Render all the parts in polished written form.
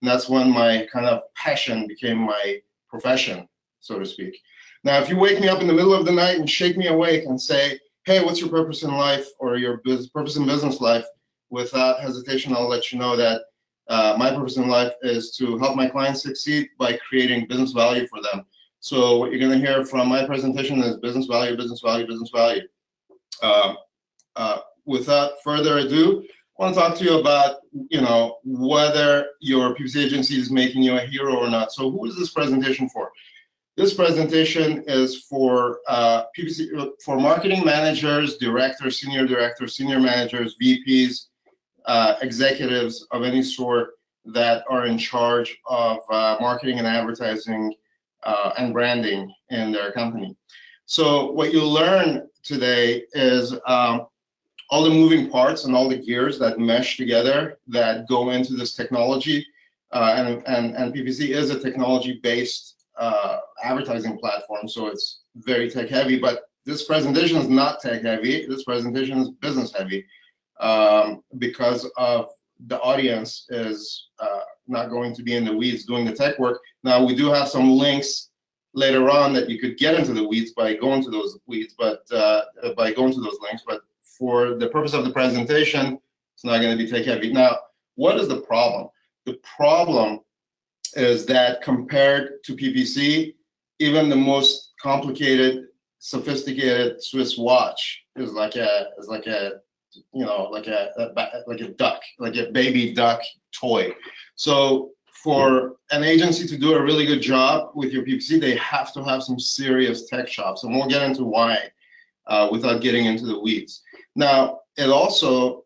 And that's when my kind of passion became my profession, so to speak. Now, if you wake me up in the middle of the night and shake me awake and say, hey, what's your purpose in life or your purpose in business life, without hesitation, I'll let you know that my purpose in life is to help my clients succeed by creating business value for them. So what you're going to hear from my presentation is business value, business value, business value. Without further ado, I want to talk to you about, whether your PPC agency is making you a hero or not. So who is this presentation for? This presentation is for PPC, for marketing managers, directors, senior managers, VPs, executives of any sort that are in charge of marketing and advertising and branding in their company. So what you'll learn today is all the moving parts and all the gears that mesh together that go into this technology. And PPC is a technology-based advertising platform, so it's very tech-heavy. But this presentation is not tech-heavy. This presentation is business-heavy because of the audience is not going to be in the weeds doing the tech work. Now, we do have some links later on that you could get into the weeds by going to those weeds, but by going to those links. But for the purpose of the presentation, it's not going to be tech-heavy. Now, what is the problem? The problem is that compared to PPC, even the most complicated, sophisticated Swiss watch is like a duck, like a baby duck toy. So for an agency to do a really good job with your PPC, they have to have some serious tech chops, and we'll get into why without getting into the weeds. Now, it also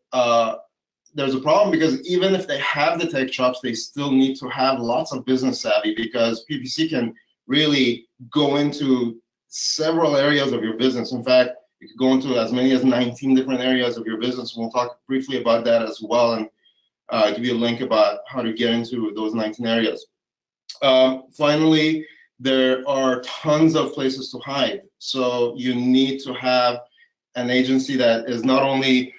there's a problem because even if they have the tech chops, they still need to have lots of business savvy, because PPC can really go into several areas of your business. In fact, you could go into as many as 19 different areas of your business. We'll talk briefly about that as well, and give you a link about how to get into those 19 areas. Finally, there are tons of places to hide. So you need to have an agency that is not only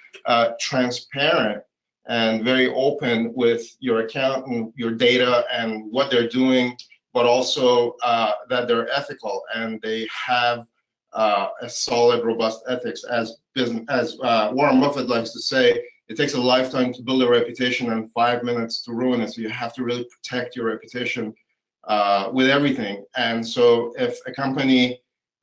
transparent and very open with your account and your data and what they're doing, but also that they're ethical and they have a solid, robust ethics. As Warren Buffett likes to say, it takes a lifetime to build a reputation and 5 minutes to ruin it. So you have to really protect your reputation with everything. And so if a company's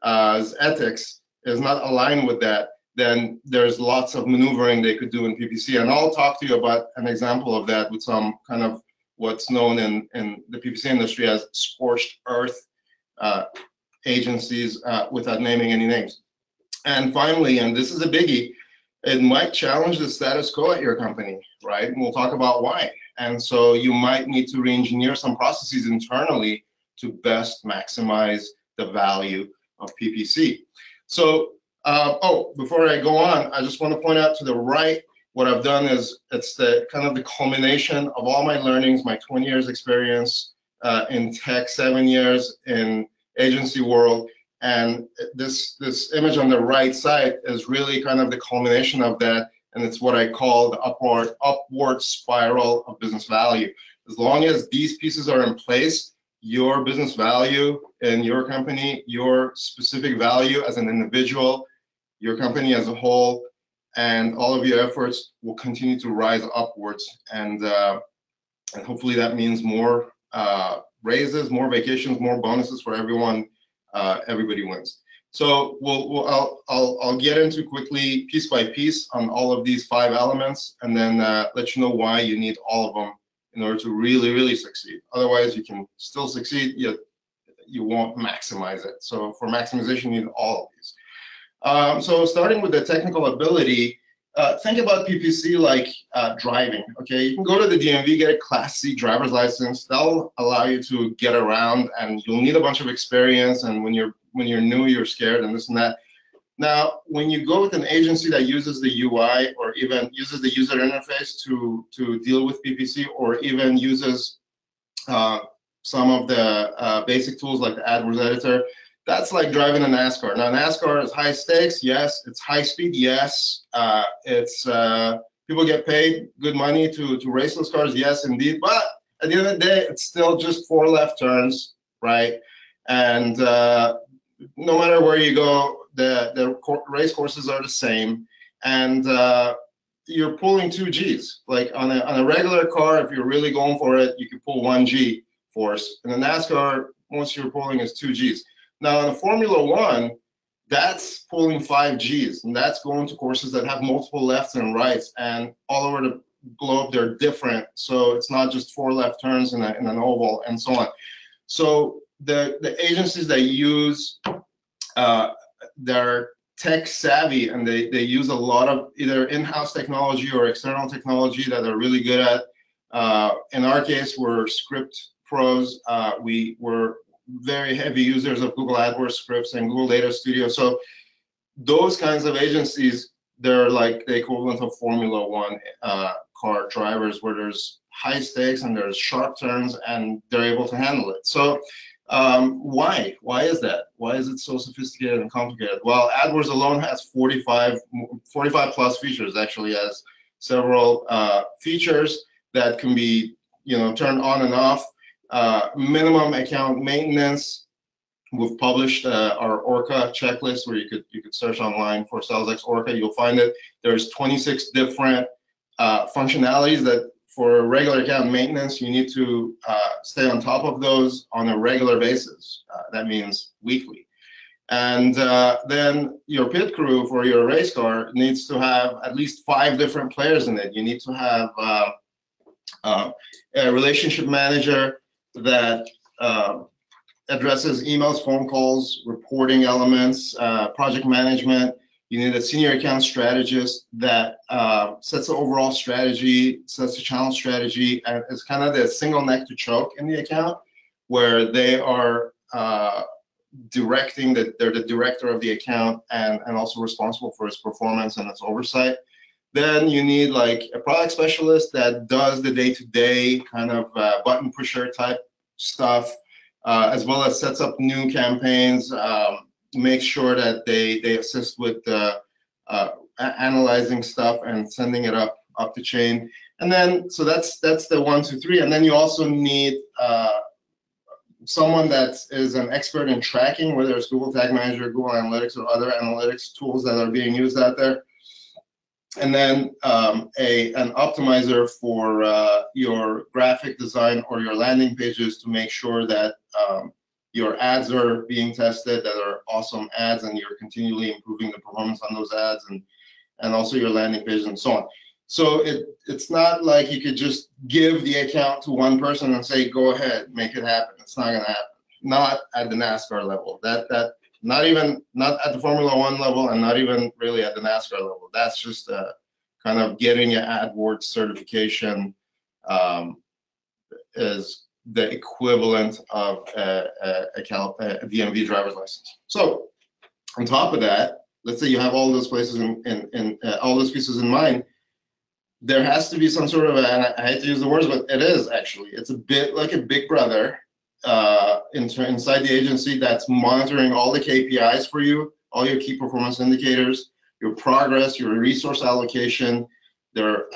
ethics is not aligned with that, then there's lots of maneuvering they could do in PPC. And I'll talk to you about an example of that with some kind of what's known in the PPC industry as scorched earth agencies without naming any names. And finally, and this is a biggie, it might challenge the status quo at your company, right? And we'll talk about why. And so you might need to re-engineer some processes internally to best maximize the value of PPC. So, before I go on, I just want to point out to the right, what I've done is it's the kind of the culmination of all my learnings, my 20 years experience in tech, 7 years in agency world. And this image on the right side is really kind of the culmination of that, and it's what I call the upward spiral of business value. As long as these pieces are in place, your business value in your company, your specific value as an individual, your company as a whole, and all of your efforts will continue to rise upwards. And hopefully that means more raises, more vacations, more bonuses for everyone. Everybody wins. So I'll get into quickly, piece by piece, on all of these 5 elements, and then let you know why you need all of them in order to really, really succeed. Otherwise, you can still succeed, yet you won't maximize it. So for maximization, you need all of these. So starting with the technical ability, think about PPC like driving. Okay, you can go to the DMV, get a Class C driver's license. That'll allow you to get around, and you'll need a bunch of experience. And when you're new, you're scared and this and that. Now, when you go with an agency that uses the UI or even uses the user interface to deal with PPC, or even uses some of the basic tools like the AdWords editor, that's like driving a NASCAR. Now, NASCAR is high stakes, yes. It's high speed, yes. It's people get paid good money to race those cars, yes, indeed. But at the end of the day, it's still just 4 left turns, right? And no matter where you go, the race courses are the same, and you're pulling 2 Gs. Like on a regular car, if you're really going for it, you can pull 1 G force. In a NASCAR, most you're pulling is 2 Gs. Now in a Formula One, that's pulling 5 Gs, and that's going to courses that have multiple lefts and rights, and all over the globe they're different. So it's not just 4 left turns in an oval and so on. So the agencies that use they're tech savvy, and they use a lot of either in-house technology or external technology that they're really good at. In our case, we're script pros. We were very heavy users of Google AdWords scripts and Google Data Studio. So those kinds of agencies, they're like the equivalent of Formula One car drivers, where there's high stakes and there's sharp turns, and they're able to handle it. So why is that? Why is it so sophisticated and complicated? Well, AdWords alone has 45 plus features. Actually has several features that can be turned on and off. Minimum account maintenance. We've published our Orca checklist, where you could search online for SalesX Orca. You'll find it. There's 26 different functionalities that for regular account maintenance, you need to stay on top of those on a regular basis. That means weekly. And then your pit crew for your race car needs to have at least 5 different players in it. You need to have a relationship manager that addresses emails, phone calls, reporting elements, project management. You need a senior account strategist that sets the overall strategy, sets the channel strategy, and is kind of the single neck to choke in the account, where they are directing, they're the director of the account, and also responsible for its performance and its oversight. Then you need like a product specialist that does the day-to-day kind of button pusher type stuff, as well as sets up new campaigns, make sure that they assist with analyzing stuff and sending it up the chain. And then, so that's the 1, 2, 3. And then you also need someone that is an expert in tracking, whether it's Google Tag Manager, Google Analytics, or other analytics tools that are being used out there. And then an optimizer for your graphic design or your landing pages, to make sure that your ads are being tested, that are awesome ads, and you're continually improving the performance on those ads, and also your landing pages and so on. So it's not like you could just give the account to one person and say, go ahead, make it happen. It's not gonna happen. Not at the NASCAR level. Not at the Formula One level, and not even really at the NASCAR level. That's just kind of getting your AdWords certification is the equivalent of a DMV driver's license. So on top of that, let's say you have all those places all those pieces in mind, there has to be some sort of and I hate to use the words, but it is actually, it's a bit like a big brother inside the agency that's monitoring all the KPIs for you, all your key performance indicators, your progress, your resource allocation, their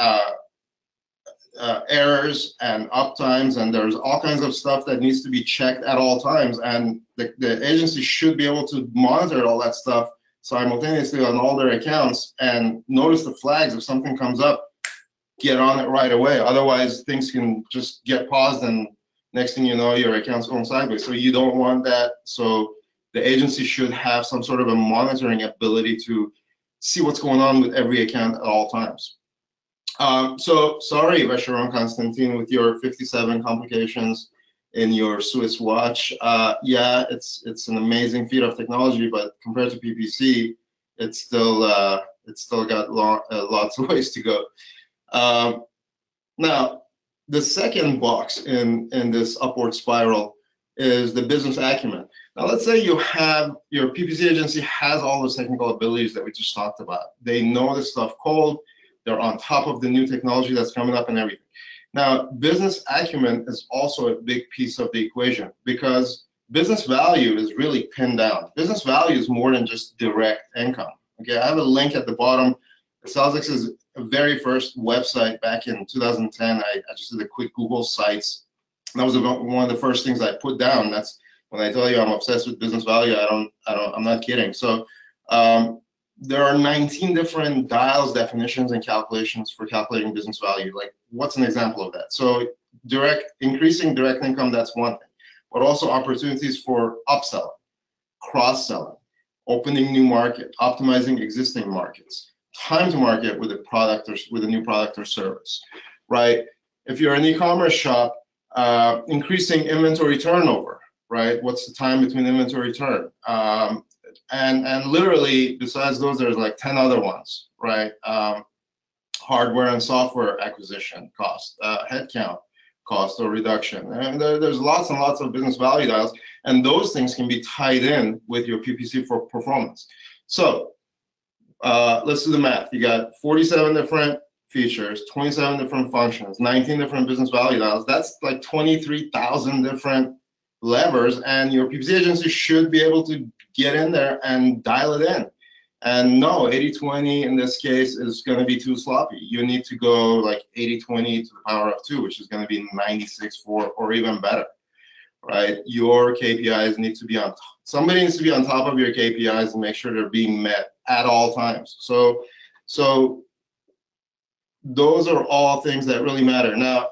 errors and uptimes, and there's all kinds of stuff that needs to be checked at all times, and the agency should be able to monitor all that stuff simultaneously on all their accounts and notice the flags. If something comes up, get on it right away. Otherwise, things can just get paused, and next thing you know, your account's going sideways. So you don't want that. So the agency should have some sort of a monitoring ability to see what's going on with every account at all times. So sorry, Vacheron Constantin, with your 57 complications in your Swiss watch. Yeah, it's an amazing feat of technology, but compared to PPC, it's still got lots of ways to go. Now, the second box in this upward spiral is the business acumen. Now, let's say you have your PPC agency has all those technical abilities that we just talked about. They know this stuff cold. They're on top of the new technology that's coming up and everything. Now, business acumen is also a big piece of the equation, because business value is really pinned down. Business value is more than just direct income. Okay, I have a link at the bottom. SalesX's very first website back in 2010. I just did a quick Google Sites That was one of the first things I put down. That's when I tell you I'm obsessed with business value. I'm not kidding. So there are 19 different dials, definitions, and calculations for calculating business value. Like, what's an example of that? So increasing direct income, that's one thing, but also opportunities for upselling, cross-selling, opening new market, optimizing existing markets, time to market with a product or with a new product or service, right? If you're an e-commerce shop, increasing inventory turnover, right? What's the time between inventory turn? And literally, besides those, there's like 10 other ones, right? Hardware and software acquisition cost, headcount cost or reduction. And there's lots and lots of business value dials, and those things can be tied in with your PPC for performance. So let's do the math. You got 47 different features, 27 different functions, 19 different business value dials. That's like 23,000 different levers, and your PPC agency should be able to get in there and dial it in. And no, 80-20 in this case is going to be too sloppy. You need to go like 80-20 to the power of 2, which is going to be 96-4 or even better, right? Your KPIs need to be on top. Somebody needs to be on top of your KPIs and make sure they're being met at all times. So those are all things that really matter. Now,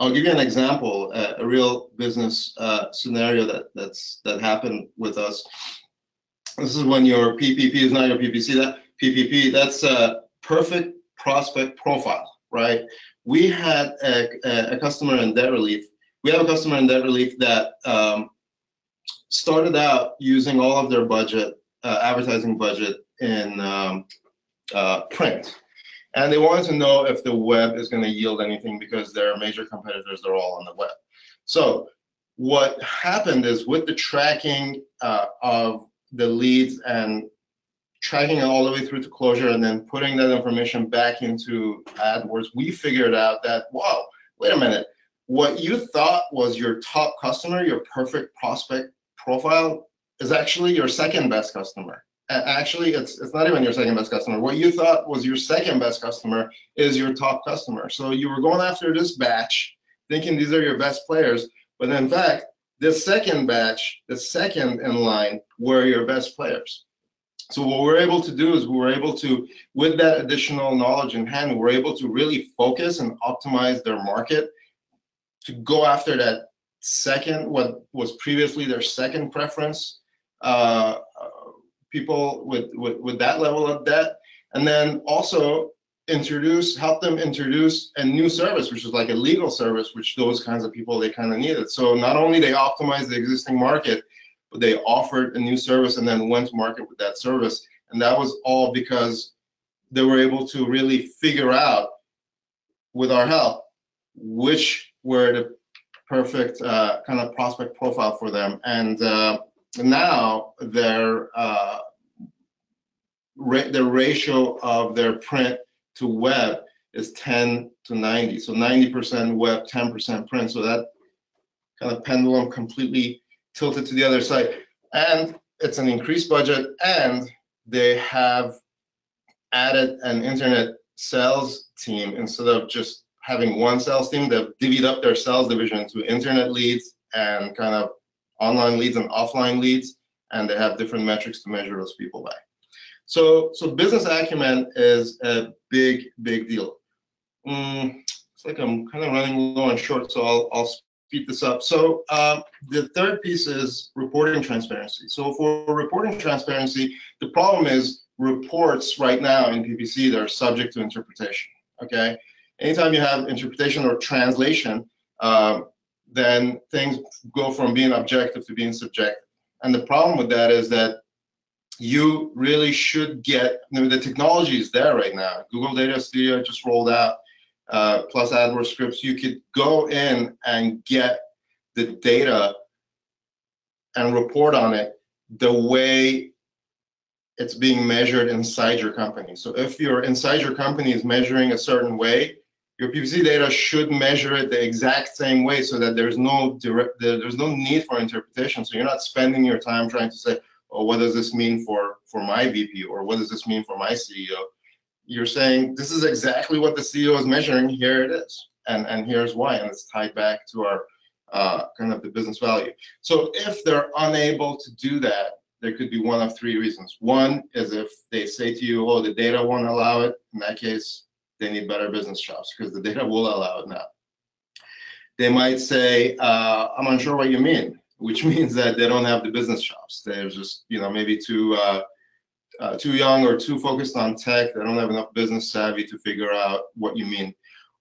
I'll give you an example, a real business scenario that happened with us. This is when your PPP is not your PPC. That PPP, that's a perfect prospect profile, right? We had a customer in debt relief. We have a customer in debt relief that started out using all of their budget, advertising budget in print. And they wanted to know if the web is going to yield anything because their major competitors are all on the web. So what happened is, with the tracking of the leads and tracking it all the way through to closure and then putting that information back into AdWords, we figured out that, wow, wait a minute, what you thought was your top customer, your perfect prospect profile, is actually your second best customer. Actually, it's not even your second best customer. What you thought was your second best customer is your top customer. So you were going after this batch, thinking these are your best players, but in fact, the second batch, the second in line, were your best players. So what we're able to do is, we were able to, with that additional knowledge in hand, we're able to really focus and optimize their market to go after that second, what was previously their second preference, people with that level of debt, and then also help them introduce a new service, which is like a legal service, which those kinds of people, they kind of needed. So not only they optimized the existing market, but they offered a new service and then went to market with that service. And that was all because they were able to really figure out, with our help, which were the perfect kind of prospect profile for them. And now the ratio of their print to web is 10 to 90. So 90% web, 10% print. So that kind of pendulum completely tilted to the other side. And it's an increased budget, and they have added an internet sales team. Instead of just having one sales team, they've divvied up their sales division into internet leads and kind of online leads and offline leads, and they have different metrics to measure those people by. So business acumen is a big deal. It's like I'm kind of running low on short, so I'll speed this up. So the third piece is reporting transparency. So for reporting transparency, the problem is reports right now in PPC, they're subject to interpretation, okay? Anytime you have interpretation or translation, then things go from being objective to being subjective. And the problem with that is that you really should get, the technology is there right now. Google Data Studio just rolled out, plus AdWords scripts. You could go in and get the data and report on it the way it's being measured inside your company. So if your inside your company is measuring a certain way, your PPC data should measure it the exact same way, so that there's no need for interpretation. So you're not spending your time trying to say, oh, what does this mean for my VP, or what does this mean for my CEO? you're saying, this is exactly what the CEO is measuring, here it is, and here's why, and it's tied back to our kind of the business value. So if they're unable to do that, there could be one of three reasons. One is if they say to you, oh, the data won't allow it. In that case, they need better business chops, because the data will allow it now. They might say, I'm unsure what you mean, which means that they don't have the business chops. They're just, maybe too young or too focused on tech. They don't have enough business savvy to figure out what you mean.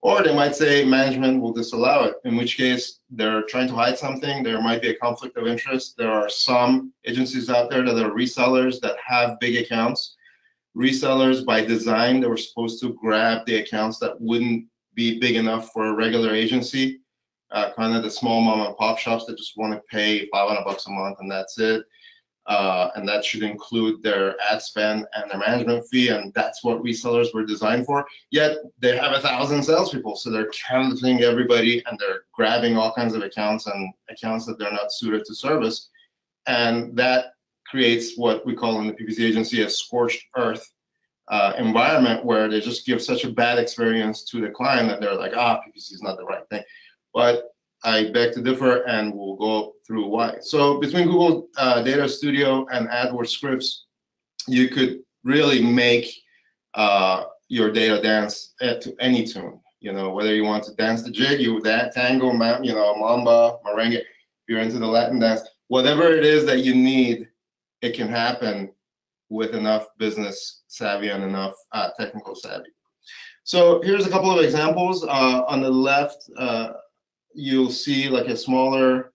Or they might say management will disallow it, in which case they're trying to hide something. There might be a conflict of interest. There are some agencies out there that are resellers that have big accounts. Resellers, by design, they were supposed to grab the accounts that wouldn't be big enough for a regular agency, kind of the small mom and pop shops that just want to pay $500 a month and that's it. And that should include their ad spend and their management fee, and that's what resellers were designed for. Yet they have 1,000 salespeople, so they're canvassing everybody and they're grabbing all kinds of accounts and accounts that they're not suited to service, and that creates what we call in the PPC agency a scorched earth environment, where they just give such a bad experience to the client that they're like, PPC is not the right thing. But I beg to differ, and we'll go through why. So between Google Data Studio and AdWords scripts, you could really make your data dance to any tune. Whether you want to dance the jig, tango, mamba, merengue, if you're into the Latin dance, whatever it is that you need, it can happen with enough business savvy and enough technical savvy. So here's a couple of examples. On the left, you'll see like a smaller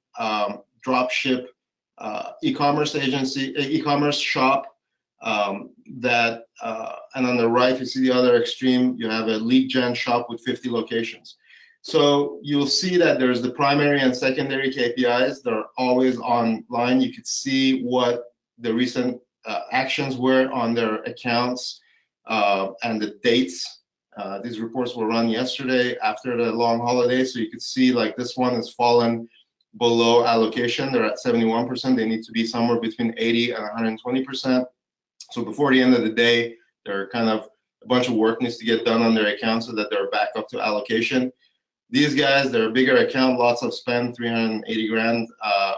drop ship e-commerce agency, e-commerce shop that, and on the right, you see the other extreme, you have a lead gen shop with 50 locations. So you'll see that there's the primary and secondary KPIs. They're always online. You could see what the recent actions were on their accounts and the dates. These reports were run yesterday after the long holiday, so you could see like this one has fallen below allocation. They're at 71%. They need to be somewhere between 80 and 120%. So before the end of the day, they're kind of a bunch of work needs to get done on their account so that they're back up to allocation. These guys, they're a bigger account, lots of spend, 380 grand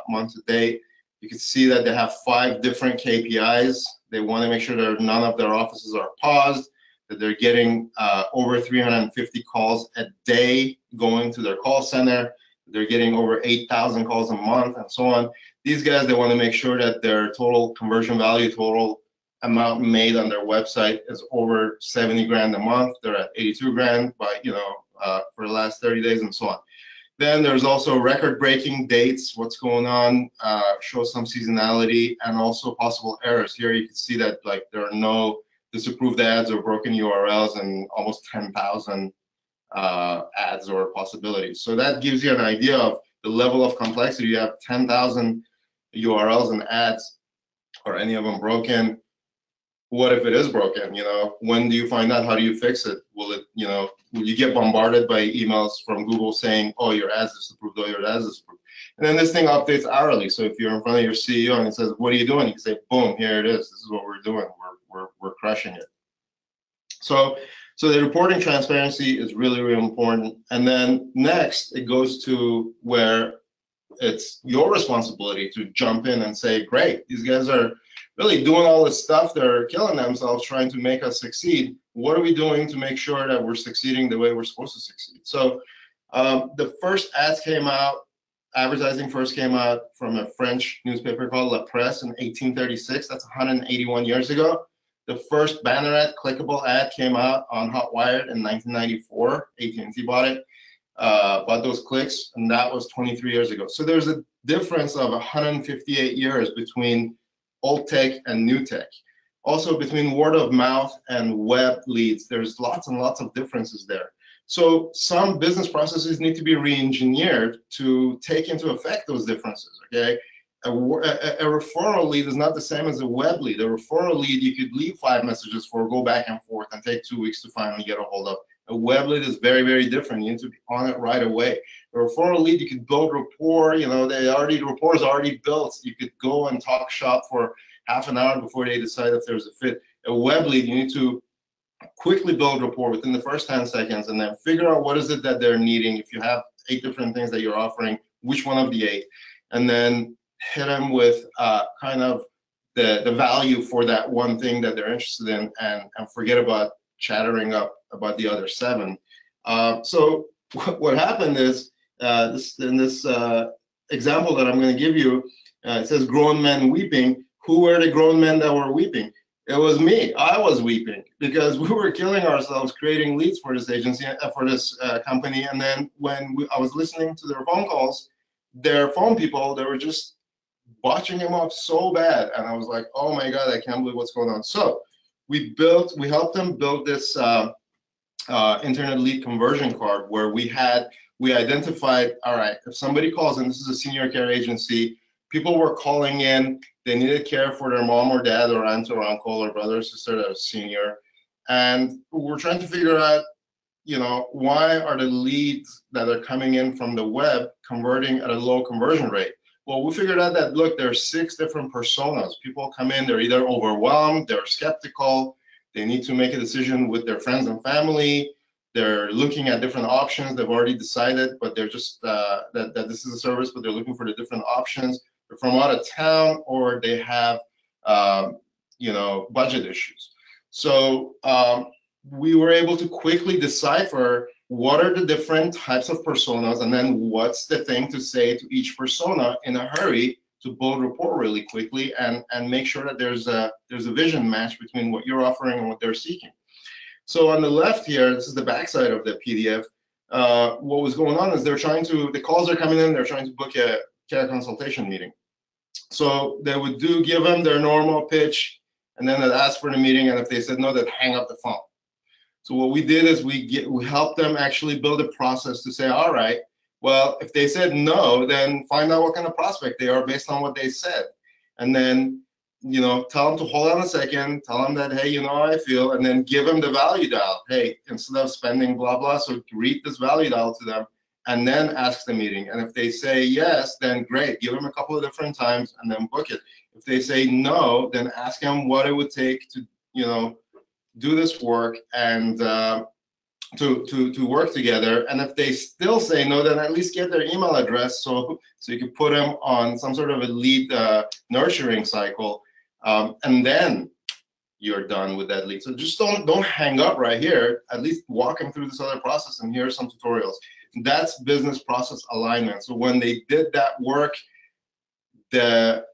month to date. You can see that they have 5 different KPIs. They want to make sure that none of their offices are paused, that they're getting over 350 calls a day going to their call center. They're getting over 8,000 calls a month and so on. These guys, they want to make sure that their total conversion value, total amount made on their website is over 70 grand a month. They're at 82 grand by, for the last 30 days and so on. Then there's also record-breaking dates, what's going on, show some seasonality, and also possible errors. Here you can see that like there are no disapproved ads or broken URLs and almost 10,000 ads or possibilities. So that gives you an idea of the level of complexity. You have 10,000 URLs and ads, or any of them broken. What if it is broken? When do you find out? How do you fix it? Will you get bombarded by emails from Google saying, oh, your ads disapproved, oh, your ads disapproved? And then this thing updates hourly. So if you're in front of your CEO and it says, what are you doing? You can say, boom, here it is. This is what we're doing. We're crushing it. So the reporting transparency is really, really important. And then next, it goes to where it's your responsibility to jump in and say, great, these guys are really doing all this stuff. They're killing themselves trying to make us succeed. What are we doing to make sure that we're succeeding the way we're supposed to succeed? So the first ads came out, advertising first came out from a French newspaper called La Presse in 1836. That's 181 years ago. The first banner ad, clickable ad, came out on Hotwired in 1994. AT&T bought it, bought those clicks, and that was 23 years ago. So there's a difference of 158 years between old tech and new tech. Also between word of mouth and web leads, there's lots and lots of differences there. So some business processes need to be re-engineered to take into effect those differences, okay? A referral lead is not the same as a web lead. A referral lead, you could leave 5 messages for, go back and forth, and take 2 weeks to finally get a hold of. A web lead is very, very different. You need to be on it right away. A referral lead, you could build rapport. The rapport is already built. You could go and talk shop for half an hour before they decide if there's a fit. A web lead, you need to quickly build rapport within the first 10 seconds, and then figure out what is it that they're needing. If you have 8 different things that you're offering, which one of the 8, and then hit them with kind of the value for that one thing that they're interested in, and forget about chattering up about the other 7. So what happened is, in this example that I'm going to give you, it says grown men weeping. Who were the grown men that were weeping? It was me. I was weeping because we were killing ourselves creating leads for this agency, for this company. And then when I was listening to their phone calls, their phone people, they were just botching them up so bad. And I was like, oh my God, I can't believe what's going on. So we helped them build this internet lead conversion card where we identified, all right, if somebody calls in, this is a senior care agency, people were calling in, they needed care for their mom or dad or aunt or uncle or brother or sister that was senior. And we're trying to figure out, why are the leads that are coming in from the web converting at a low conversion rate? Well, we figured out that, look, there are 6 different personas. People come in, they're either overwhelmed, they're skeptical, they need to make a decision with their friends and family, they're looking at different options, they've already decided, but they're just, that this is a service, but they're looking for the different options. They're from out of town, or they have, budget issues. So we were able to quickly decipher what are the different types of personas, and then what's the thing to say to each persona in a hurry to build rapport really quickly, and make sure that there's a vision match between what you're offering and what they're seeking. So on the left here, this is the backside of the PDF. What was going on is the calls are coming in, they're trying to book a care consultation meeting. So they would give them their normal pitch, and then they'd ask for the meeting, and if they said no, they'd hang up the phone. So what we did is we helped them actually build a process to say, all right, well, if they said no, then find out what kind of prospect they are based on what they said. And then, tell them to hold on a second, tell them that, hey, how I feel, and then give them the value dial. Hey, instead of spending blah, blah, so read this value dial to them, and then ask the meeting. And if they say yes, then great, give them a couple of different times and then book it. If they say no, then ask them what it would take to, do this work and to work together. And if they still say no, then at least get their email address so you can put them on some sort of a lead nurturing cycle, and then you're done with that lead. So just don't hang up right here. At least walk them through this other process, and here are some tutorials. That's business process alignment. So when they did that work, the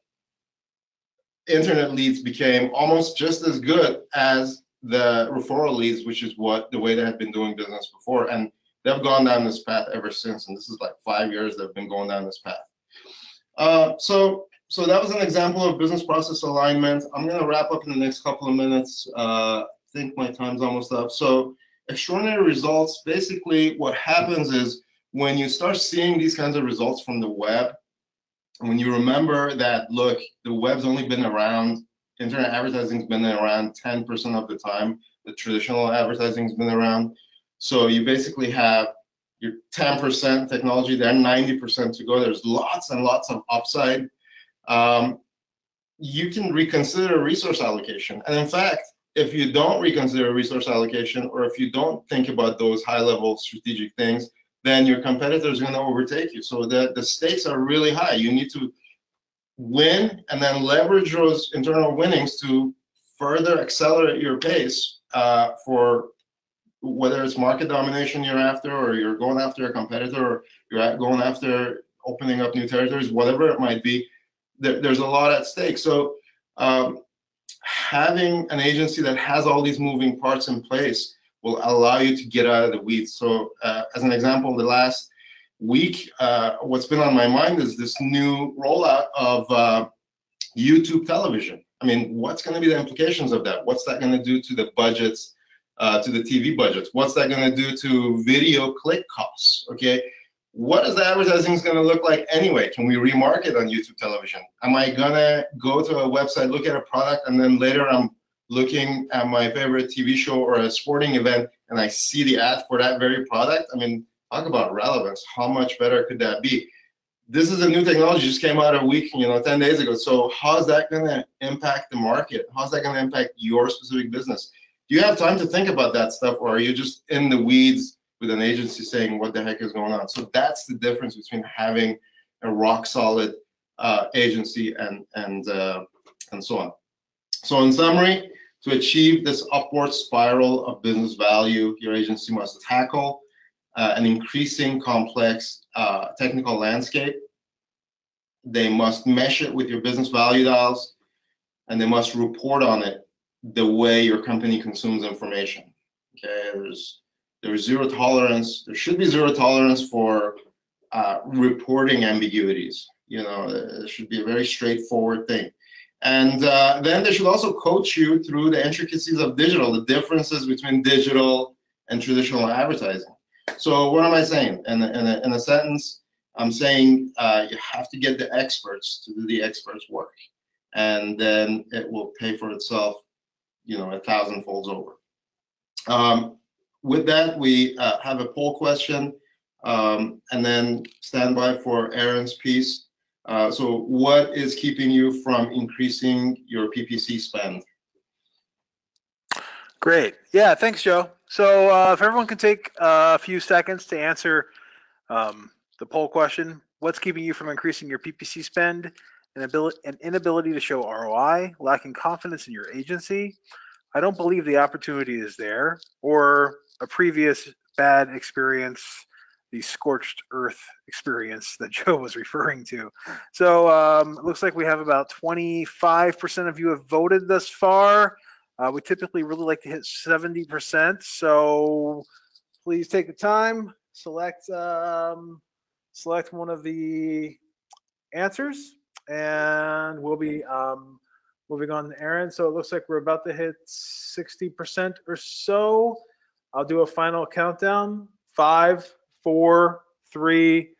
internet leads became almost just as good as the referral leads, which is the way they had been doing business before. And they've gone down this path ever since. And this is like 5 years they've been going down this path. So that was an example of business process alignment. I'm going to wrap up in the next couple of minutes. I think my time's almost up. So extraordinary results, basically what happens is when you start seeing these kinds of results from the web, and when you remember that, look, the web's only been around, internet advertising's been around 10% of the time. The traditional advertising's been around. So you basically have your 10% technology there, 90% to go. There's lots and lots of upside. You can reconsider resource allocation. And in fact, if you don't reconsider resource allocation, or if you don't think about those high-level strategic things, then your competitors are going to overtake you. So the stakes are really high. You need to win and then leverage those internal winnings to further accelerate your pace for whether it's market domination you're after, or you're going after a competitor, or you're going after opening up new territories, whatever it might be. There's a lot at stake. So having an agency that has all these moving parts in place will allow you to get out of the weeds. So as an example, the last week, what's been on my mind is this new rollout of YouTube television. I mean, what's going to be the implications of that? What's that going to do to the budgets, to the TV budgets? What's that going to do to video click costs? Okay, what is the advertising going to look like anyway? Can we remarket on YouTube television? Am I going to go to a website, look at a product, and then later I'm looking at my favorite TV show or a sporting event, and I see the ad for that very product? I mean, talk about relevance. How much better could that be? This is a new technology, just came out a week, 10 days ago. So how's that going to impact the market? How's that going to impact your specific business? Do you have time to think about that stuff, or are you just in the weeds with an agency saying what the heck is going on? So that's the difference between having a rock solid agency and so on. So in summary, to achieve this upward spiral of business value, your agency must tackle an increasing complex technical landscape. They must mesh it with your business value dials, and they must report on it the way your company consumes information. Okay, there's zero tolerance. There should be zero tolerance for reporting ambiguities. You know, it should be a very straightforward thing. And then they should also coach you through the intricacies of digital, the differences between digital and traditional advertising. So what am I saying? In a sentence, I'm saying you have to get the experts to do the experts' work, and then it will pay for itself, you know, 1,000-fold over. With that, we have a poll question, and then stand by for Aaron's piece. So what is keeping you from increasing your PPC spend? Great. Yeah, thanks, Joe. So if everyone can take a few seconds to answer the poll question, what's keeping you from increasing your PPC spend? An inability to show ROI, lacking confidence in your agency, I don't believe the opportunity is there, or a previous bad experience, the scorched earth experience that Joe was referring to. So it looks like we have about 25% of you have voted thus far. We typically really like to hit 70%. So please take the time, select one of the answers, and we'll be moving on to Aaron. So it looks like we're about to hit 60% or so. I'll do a final countdown. 5, 4, 3,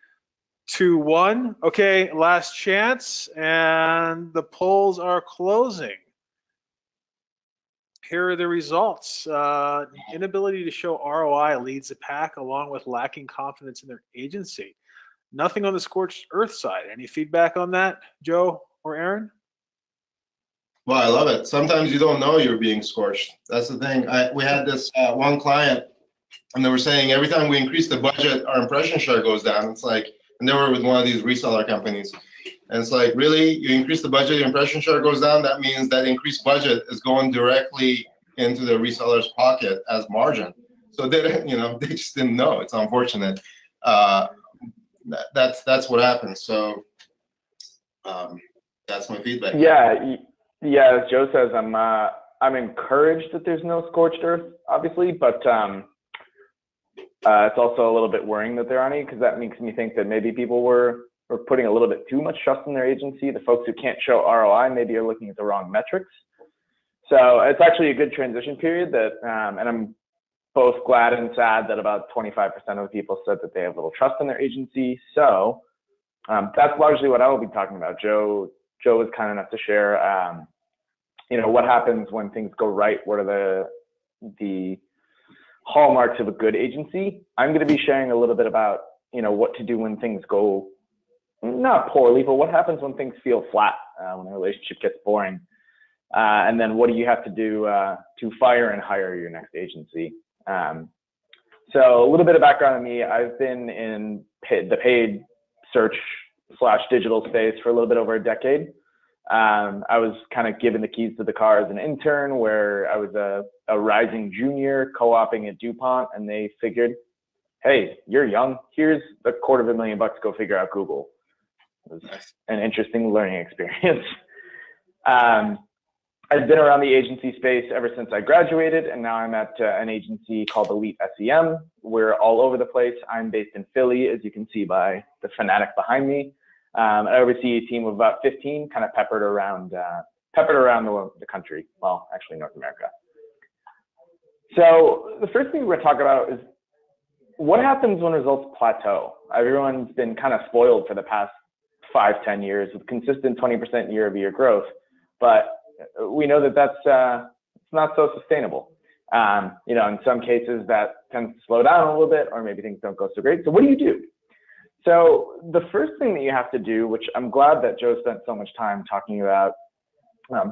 2, 1. Okay, last chance, and the polls are closing. Here are the results. Inability to show ROI leads the pack, along with lacking confidence in their agency. Nothing on the scorched earth side. Any feedback on that, Joe or Aaron? Well, I love it. Sometimes you don't know you're being scorched. That's the thing. We had this one client, and they were saying every time we increase the budget, our impression share goes down. It's like, and they were with one of these reseller companies. And it's like, really? You increase the budget, your impression share goes down? That means that increased budget is going directly into the reseller's pocket as margin. So they didn't, you know, they just didn't know. It's unfortunate. That's what happens. So that's my feedback. Yeah. As Joe says, I'm encouraged that there's no scorched earth, obviously, but it's also a little bit worrying that there aren't any, because that makes me think that maybe people were putting a little bit too much trust in their agency. The folks who can't show ROI maybe are looking at the wrong metrics. So it's actually a good transition period that, and I'm both glad and sad that about 25% of the people said that they have little trust in their agency. So that's largely what I will be talking about. Joe was kind enough to share, you know, what happens when things go right. What are the hallmarks of a good agency? I'm going to be sharing a little bit about, you know, what to do when things go not poorly, but what happens when things feel flat, when a relationship gets boring, and then what do you have to do to fire and hire your next agency? So a little bit of background on me. I've been in the paid search / digital space for a little bit over a decade. I was kind of given the keys to the car as an intern, where I was a rising junior co-oping at DuPont, and they figured, hey, you're young, here's $250,000 bucks, go figure out Google. It was an interesting learning experience. I've been around the agency space ever since I graduated, and now I'm at an agency called Elite SEM. We're all over the place. I'm based in Philly, as you can see by the fanatic behind me. I oversee a team of about 15, kind of peppered around the country. Well, actually North America. So the first thing we're going to talk about is what happens when results plateau. Everyone's been kind of spoiled for the past 5-10 years with consistent 20% year-over-year growth, but we know that that's it's not so sustainable. You know, in some cases that tends to slow down a little bit, or maybe things don't go so great. So what do you do? So the first thing that you have to do, which I'm glad that Joe spent so much time talking about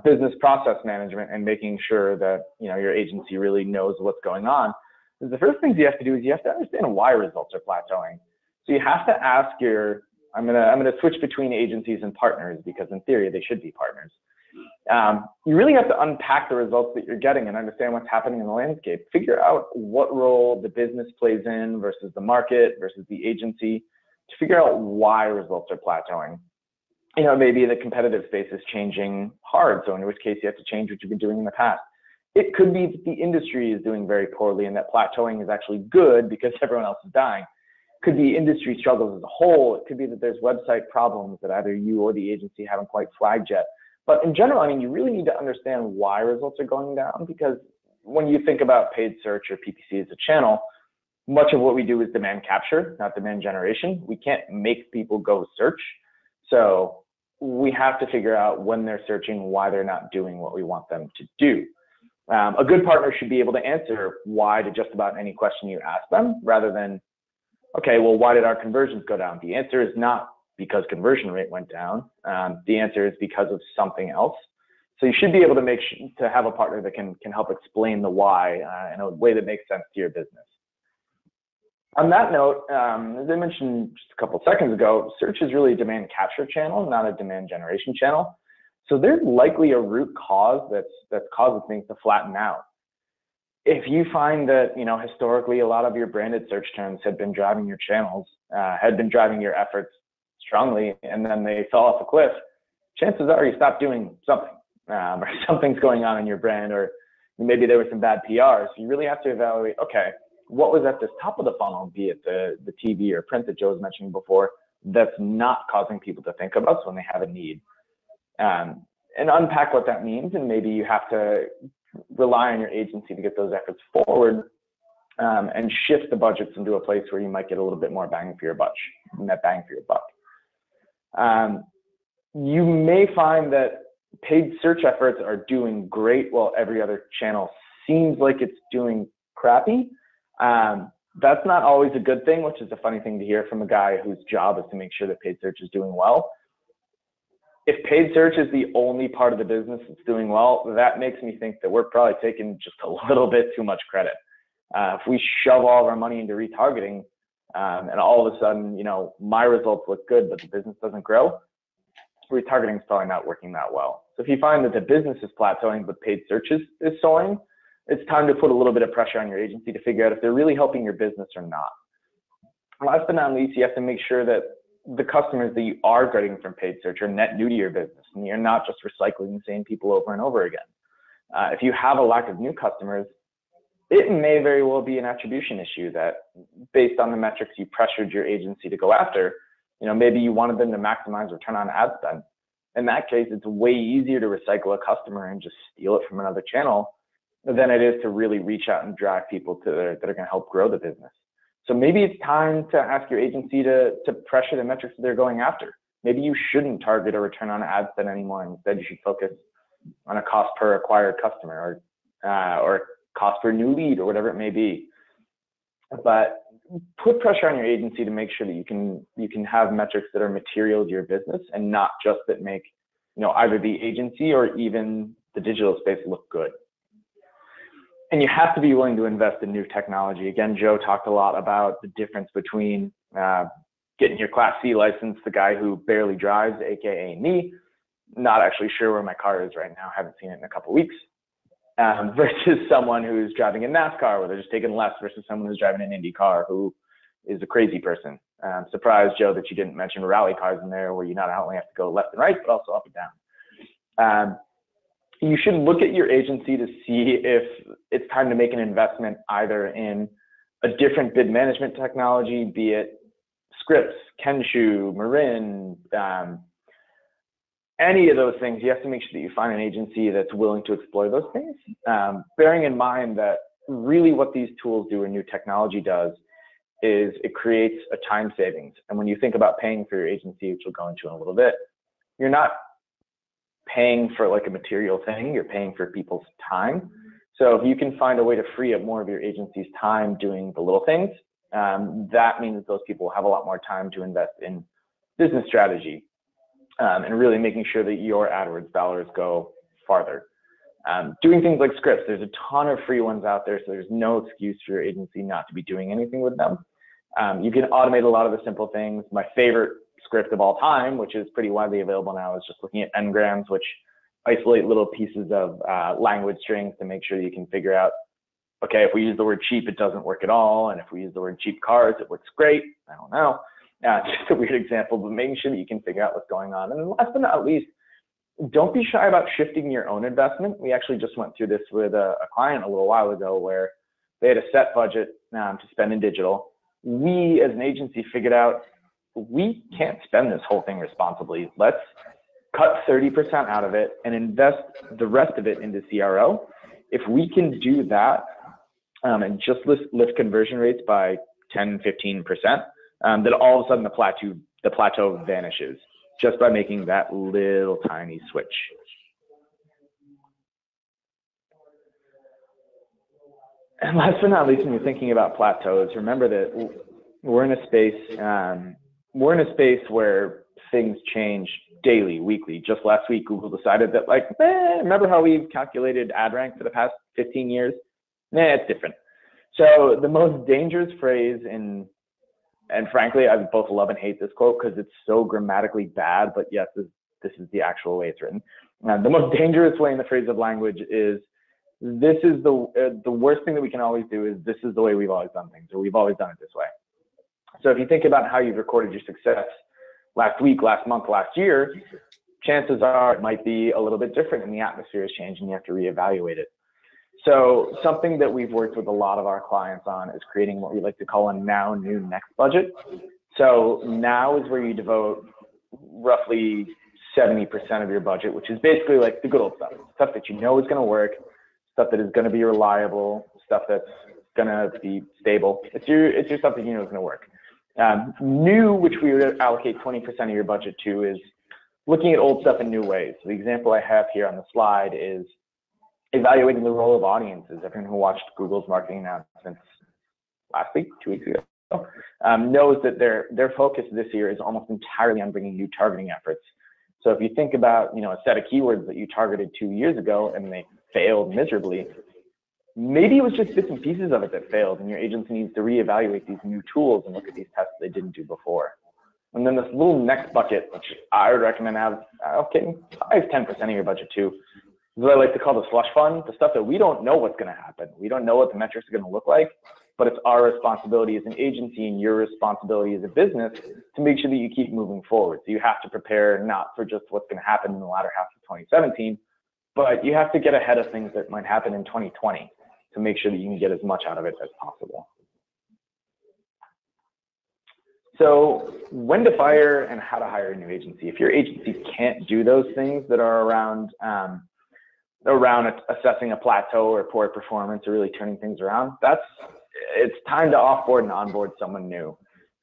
business process management and making sure that, you know, your agency really knows what's going on, is the first things you have to do is you have to understand why results are plateauing. So you have to ask your, I'm gonna switch between agencies and partners, because in theory they should be partners. You really have to unpack the results that you're getting and understand what's happening in the landscape. Figure out what role the business plays in versus the market versus the agency, to figure out why results are plateauing. You know, maybe the competitive space is changing hard, so in which case you have to change what you've been doing in the past. It could be that the industry is doing very poorly and that plateauing is actually good because everyone else is dying. It could be industry struggles as a whole. It could be that there's website problems that either you or the agency haven't quite flagged yet. But in general, I mean, you really need to understand why results are going down, because when you think about paid search or PPC as a channel, much of what we do is demand capture, not demand generation. We can't make people go search. So we have to figure out when they're searching, why they're not doing what we want them to do. A good partner should be able to answer why to just about any question you ask them, rather than, okay, well, why did our conversions go down? The answer is not because conversion rate went down. The answer is because of something else. So you should be able to have a partner that can help explain the why in a way that makes sense to your business. On that note, as I mentioned just a couple of seconds ago, search is really a demand capture channel, not a demand generation channel. So there's likely a root cause that's causing things to flatten out. If you find that, you know, historically a lot of your branded search terms had been driving your channels, had been driving your efforts strongly, and then they fell off a cliff, chances are you stopped doing something, or something's going on in your brand, or maybe there was some bad PR. So you really have to evaluate, okay, what was at the top of the funnel, be it the TV or print that Joe was mentioning before, that's not causing people to think of us when they have a need. And unpack what that means, and maybe you have to rely on your agency to get those efforts forward, and shift the budgets into a place where you might get a little bit more bang for your buck, net bang for your buck. You may find that paid search efforts are doing great while every other channel seems like it's doing crappy. That's not always a good thing, which is a funny thing to hear from a guy whose job is to make sure that paid search is doing well. If paid search is the only part of the business that's doing well, that makes me think that we're probably taking just a little bit too much credit. If we shove all of our money into retargeting, and all of a sudden, you know, my results look good, but the business doesn't grow, retargeting is probably not working that well. So if you find that the business is plateauing, but paid search is soaring, it's time to put a little bit of pressure on your agency to figure out if they're really helping your business or not. Last but not least, you have to make sure that the customers that you are getting from paid search are net new to your business, and you're not just recycling the same people over and over again. If you have a lack of new customers, it may very well be an attribution issue that, based on the metrics you pressured your agency to go after, you know, maybe you wanted them to maximize return on ad spend. In that case, it's way easier to recycle a customer and just steal it from another channel than it is to really reach out and drive people that are going to help grow the business. So maybe it's time to ask your agency to pressure the metrics that they're going after. Maybe you shouldn't target a return on ad spend anymore. Instead, you should focus on a cost per acquired customer, or cost per new lead, or whatever it may be. But put pressure on your agency to make sure that you can have metrics that are material to your business, and not just that make, you know, either the agency or even the digital space look good. And you have to be willing to invest in new technology. Again, Joe talked a lot about the difference between getting your Class C license, the guy who barely drives, AKA me, not actually sure where my car is right now, haven't seen it in a couple of weeks, versus someone who's driving a NASCAR where they're just taking less, versus someone who's driving an Indy car who is a crazy person. Surprised, Joe, that you didn't mention rally cars in there, where you not only have to go left and right, but also up and down. You should look at your agency to see if it's time to make an investment either in a different bid management technology, be it Scripts, Kenshu, Marin, any of those things. You have to make sure that you find an agency that's willing to explore those things, bearing in mind that really what these tools do and new technology does is it creates a time savings. And when you think about paying for your agency, which we'll go into in a little bit, you're not paying for like a material thing, you're paying for people's time. So if you can find a way to free up more of your agency's time doing the little things, that means that those people have a lot more time to invest in business strategy, and really making sure that your AdWords dollars go farther. Doing things like scripts, there's a ton of free ones out there, so there's no excuse for your agency not to be doing anything with them. You can automate a lot of the simple things. My favorite script of all time, which is pretty widely available now, is just looking at n-grams, which isolate little pieces of language strings to make sure that you can figure out, okay, if we use the word cheap, it doesn't work at all, and if we use the word cheap cars, it works great. I don't know. Just a weird example, but making sure that you can figure out what's going on. And then last but not least, don't be shy about shifting your own investment. We actually just went through this with a client a little while ago where they had a set budget to spend in digital. We, as an agency, figured out we can't spend this whole thing responsibly. Let's cut 30% out of it and invest the rest of it into CRO. If we can do that and just lift conversion rates by 10, 15%, then all of a sudden the plateau vanishes just by making that little tiny switch. And last but not least, when you're thinking about plateaus, remember that we're in a space where things change daily, weekly. Just last week, Google decided that, like, remember how we've calculated ad rank for the past 15 years? It's different. So the most dangerous phrase and frankly, I both love and hate this quote because it's so grammatically bad, but yes, this is the actual way it's written. The most dangerous way in the phrase of language is, this is the worst thing that we can always do is, this is the way we've always done things, or we've always done it this way. So if you think about how you've recorded your success last week, last month, last year, chances are it might be a little bit different and the atmosphere has changed and you have to reevaluate it. So something that we've worked with a lot of our clients on is creating what we like to call a now, new, next budget. So now is where you devote roughly 70% of your budget, which is basically like the good old stuff that you know is going to work, stuff that is going to be reliable, stuff that's going to be stable. It's your stuff that you know is going to work. New, which we would allocate 20% of your budget to, is looking at old stuff in new ways. So the example I have here on the slide is evaluating the role of audiences. Everyone who watched Google's marketing announcements last week, 2 weeks ago, knows that their focus this year is almost entirely on bringing new targeting efforts. So if you think about, a set of keywords that you targeted 2 years ago and they failed miserably, maybe it was just bits and pieces of it that failed, and your agency needs to reevaluate these new tools and look at these tests they didn't do before. And then this little next bucket, which I would recommend allocating 5-10% of your budget to, is what I like to call the slush fund, the stuff that we don't know what's going to happen. We don't know what the metrics are going to look like, but it's our responsibility as an agency and your responsibility as a business to make sure that you keep moving forward. So you have to prepare not for just what's going to happen in the latter half of 2017, but you have to get ahead of things that might happen in 2020 to make sure that you can get as much out of it as possible. So when to fire and how to hire a new agency. If your agency can't do those things that are around assessing a plateau or poor performance or really turning things around, it's time to offboard and onboard someone new.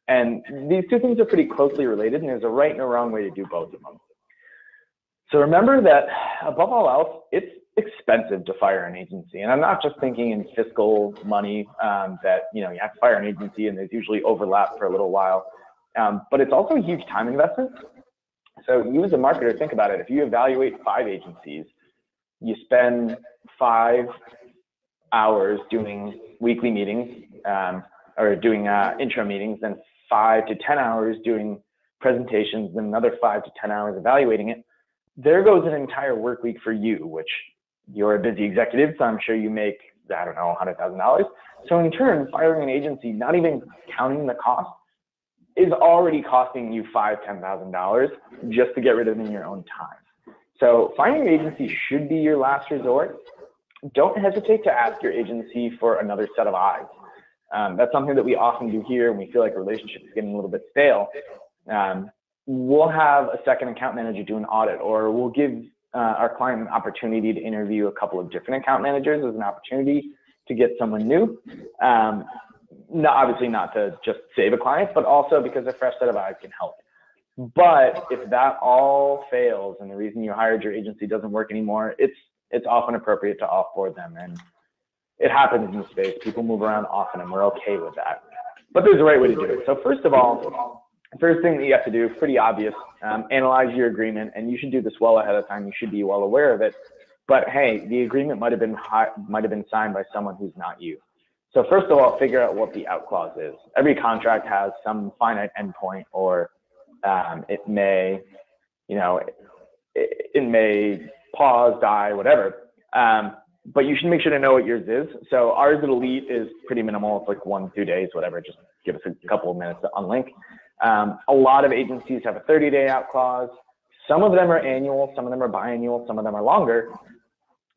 And these two things are pretty closely related, and there's a right and a wrong way to do both of them. So remember that above all else, it's expensive to fire an agency. And I'm not just thinking in fiscal money that, you have to fire an agency and there's usually overlap for a little while, but it's also a huge time investment. So you as a marketer, think about it. If you evaluate 5 agencies, you spend 5 hours doing weekly meetings or doing intro meetings, then 5 to 10 hours doing presentations, then another 5 to 10 hours evaluating it. There goes an entire work week for you, which you're a busy executive, so I'm sure you make, I don't know, $100,000. So in turn, firing an agency, not even counting the cost, is already costing you $5,000, $10,000 just to get rid of them in your own time. So finding an agency should be your last resort. Don't hesitate to ask your agency for another set of eyes. That's something that we often do here, and we feel like a relationship is getting a little bit stale. We'll have a second account manager do an audit, or we'll give our client an opportunity to interview a couple of different account managers as an opportunity to get someone new. Obviously not to just save a client, but also because a fresh set of eyes can help. But if that all fails and the reason you hired your agency doesn't work anymore, it's often appropriate to offboard them. And it happens in the space. People move around often, and we're okay with that. But there's a right way to do it. So first of all, the first thing that you have to do, pretty obvious, analyze your agreement, and you should do this well ahead of time. You should be well aware of it. but hey, the agreement might have been signed by someone who's not you. So first of all, figure out what the out clause is. Every contract has some finite endpoint, or it may, it may pause, die, whatever. But you should make sure to know what yours is. So ours at Elite is pretty minimal. It's like 1-2 days, whatever. Just give us a couple of minutes to unlink. A lot of agencies have a 30-day out clause. Some of them are annual, some of them are biannual, some of them are longer.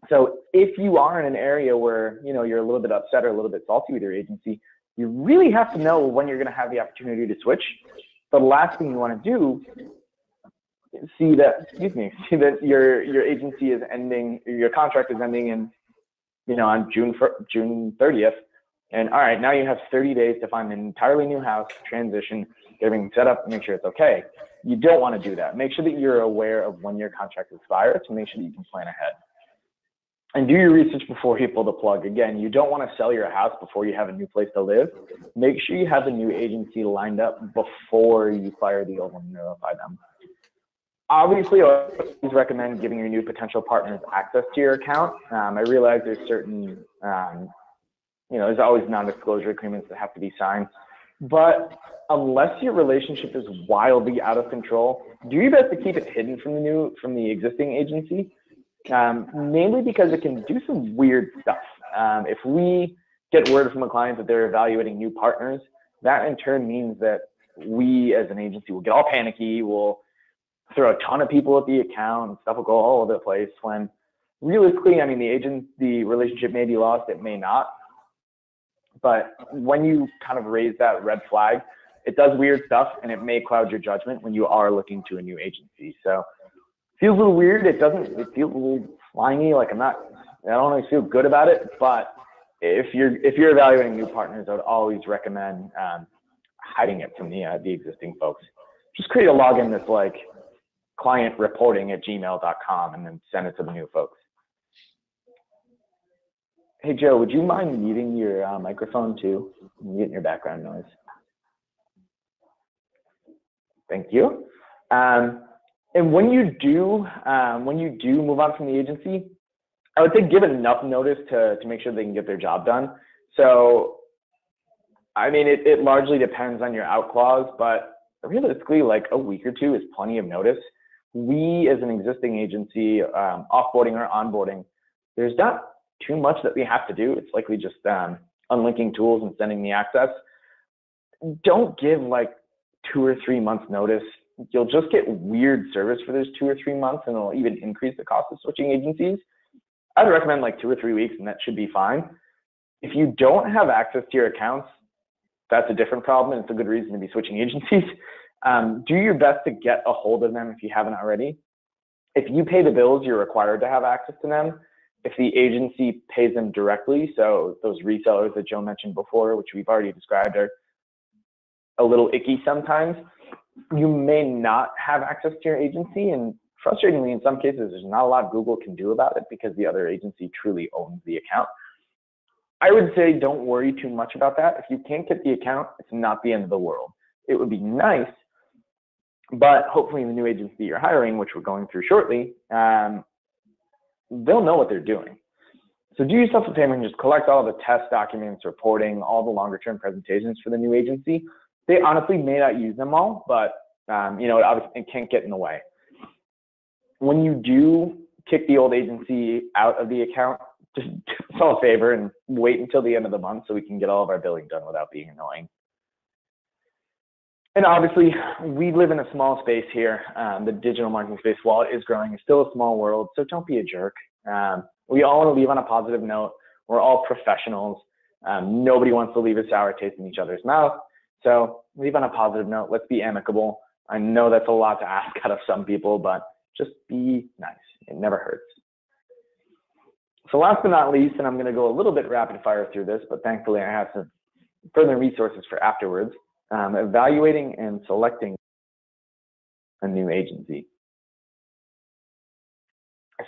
So if you are in an area where you're a little bit upset or a little bit salty with your agency, you really have to know when you're going to have the opportunity to switch. The last thing you want to do is see that your agency is ending, your contract is ending in on June 30th, and all right, now you have 30 days to find an entirely new house, transition, get everything set up, make sure it's okay. You don't want to do that. Make sure that you're aware of when your contract expires to make sure that you can plan ahead. And do your research before you pull the plug. Again, you don't want to sell your house before you have a new place to live. Make sure you have a new agency lined up before you fire the old one and notify them. Obviously, I always recommend giving your new potential partners access to your account. I realize there's certain, there's always non-disclosure agreements that have to be signed. But unless your relationship is wildly out of control, do your best to keep it hidden from the existing agency. Mainly because it can do some weird stuff. If we get word from a client that they're evaluating new partners, that in turn means that we as an agency will get all panicky, we'll throw a ton of people at the account, and stuff will go all over the place, when realistically, the relationship may be lost, it may not. But when you kind of raise that red flag, it does weird stuff, and it may cloud your judgment when you are looking to a new agency. So feels a little weird. It feels a little slimy. Like I don't always feel good about it. But if you're evaluating new partners, I would always recommend hiding it from the existing folks. Just create a login that's like clientreporting@gmail.com and then send it to the new folks. Hey Joe, would you mind muting your microphone too? I'm getting your background noise. Thank you. And when you do move on from the agency, I would say give enough notice to make sure they can get their job done. So, it largely depends on your out clause, but realistically, like a week or two is plenty of notice. We, as an existing agency, offboarding or onboarding, there's not too much that we have to do. It's likely just unlinking tools and sending the access. Don't give like 2 or 3 months notice. You'll just get weird service for those 2 or 3 months, and it'll even increase the cost of switching agencies. I'd recommend like 2 or 3 weeks, and that should be fine. If you don't have access to your accounts, that's a different problem, and it's a good reason to be switching agencies. Do your best to get a hold of them if you haven't already. If you pay the bills, you're required to have access to them. If the agency pays them directly, so those resellers that Joe mentioned before, which we've already described, are a little icky sometimes, you may not have access to your agency, and frustratingly, in some cases, there's not a lot Google can do about it because the other agency truly owns the account. I would say don't worry too much about that. If you can't get the account, it's not the end of the world. It would be nice, but hopefully the new agency you're hiring, which we're going through shortly, they'll know what they're doing. So do yourself a favor and just collect all the test documents, reporting, all the longer term presentations for the new agency. They honestly may not use them all, but it can't get in the way. When you do kick the old agency out of the account, just do us all a favor and wait until the end of the month so we can get all of our billing done without being annoying. And obviously, we live in a small space here. The digital marketing space, while it is growing, it's still a small world, so don't be a jerk. We all want to leave on a positive note. We're all professionals. Nobody wants to leave a sour taste in each other's mouth. So leave on a positive note. Let's be amicable. I know that's a lot to ask out of some people, but just be nice. It never hurts. So last but not least, and I'm going to go a little bit rapid fire through this, but thankfully I have some further resources for afterwards. Evaluating and selecting a new agency.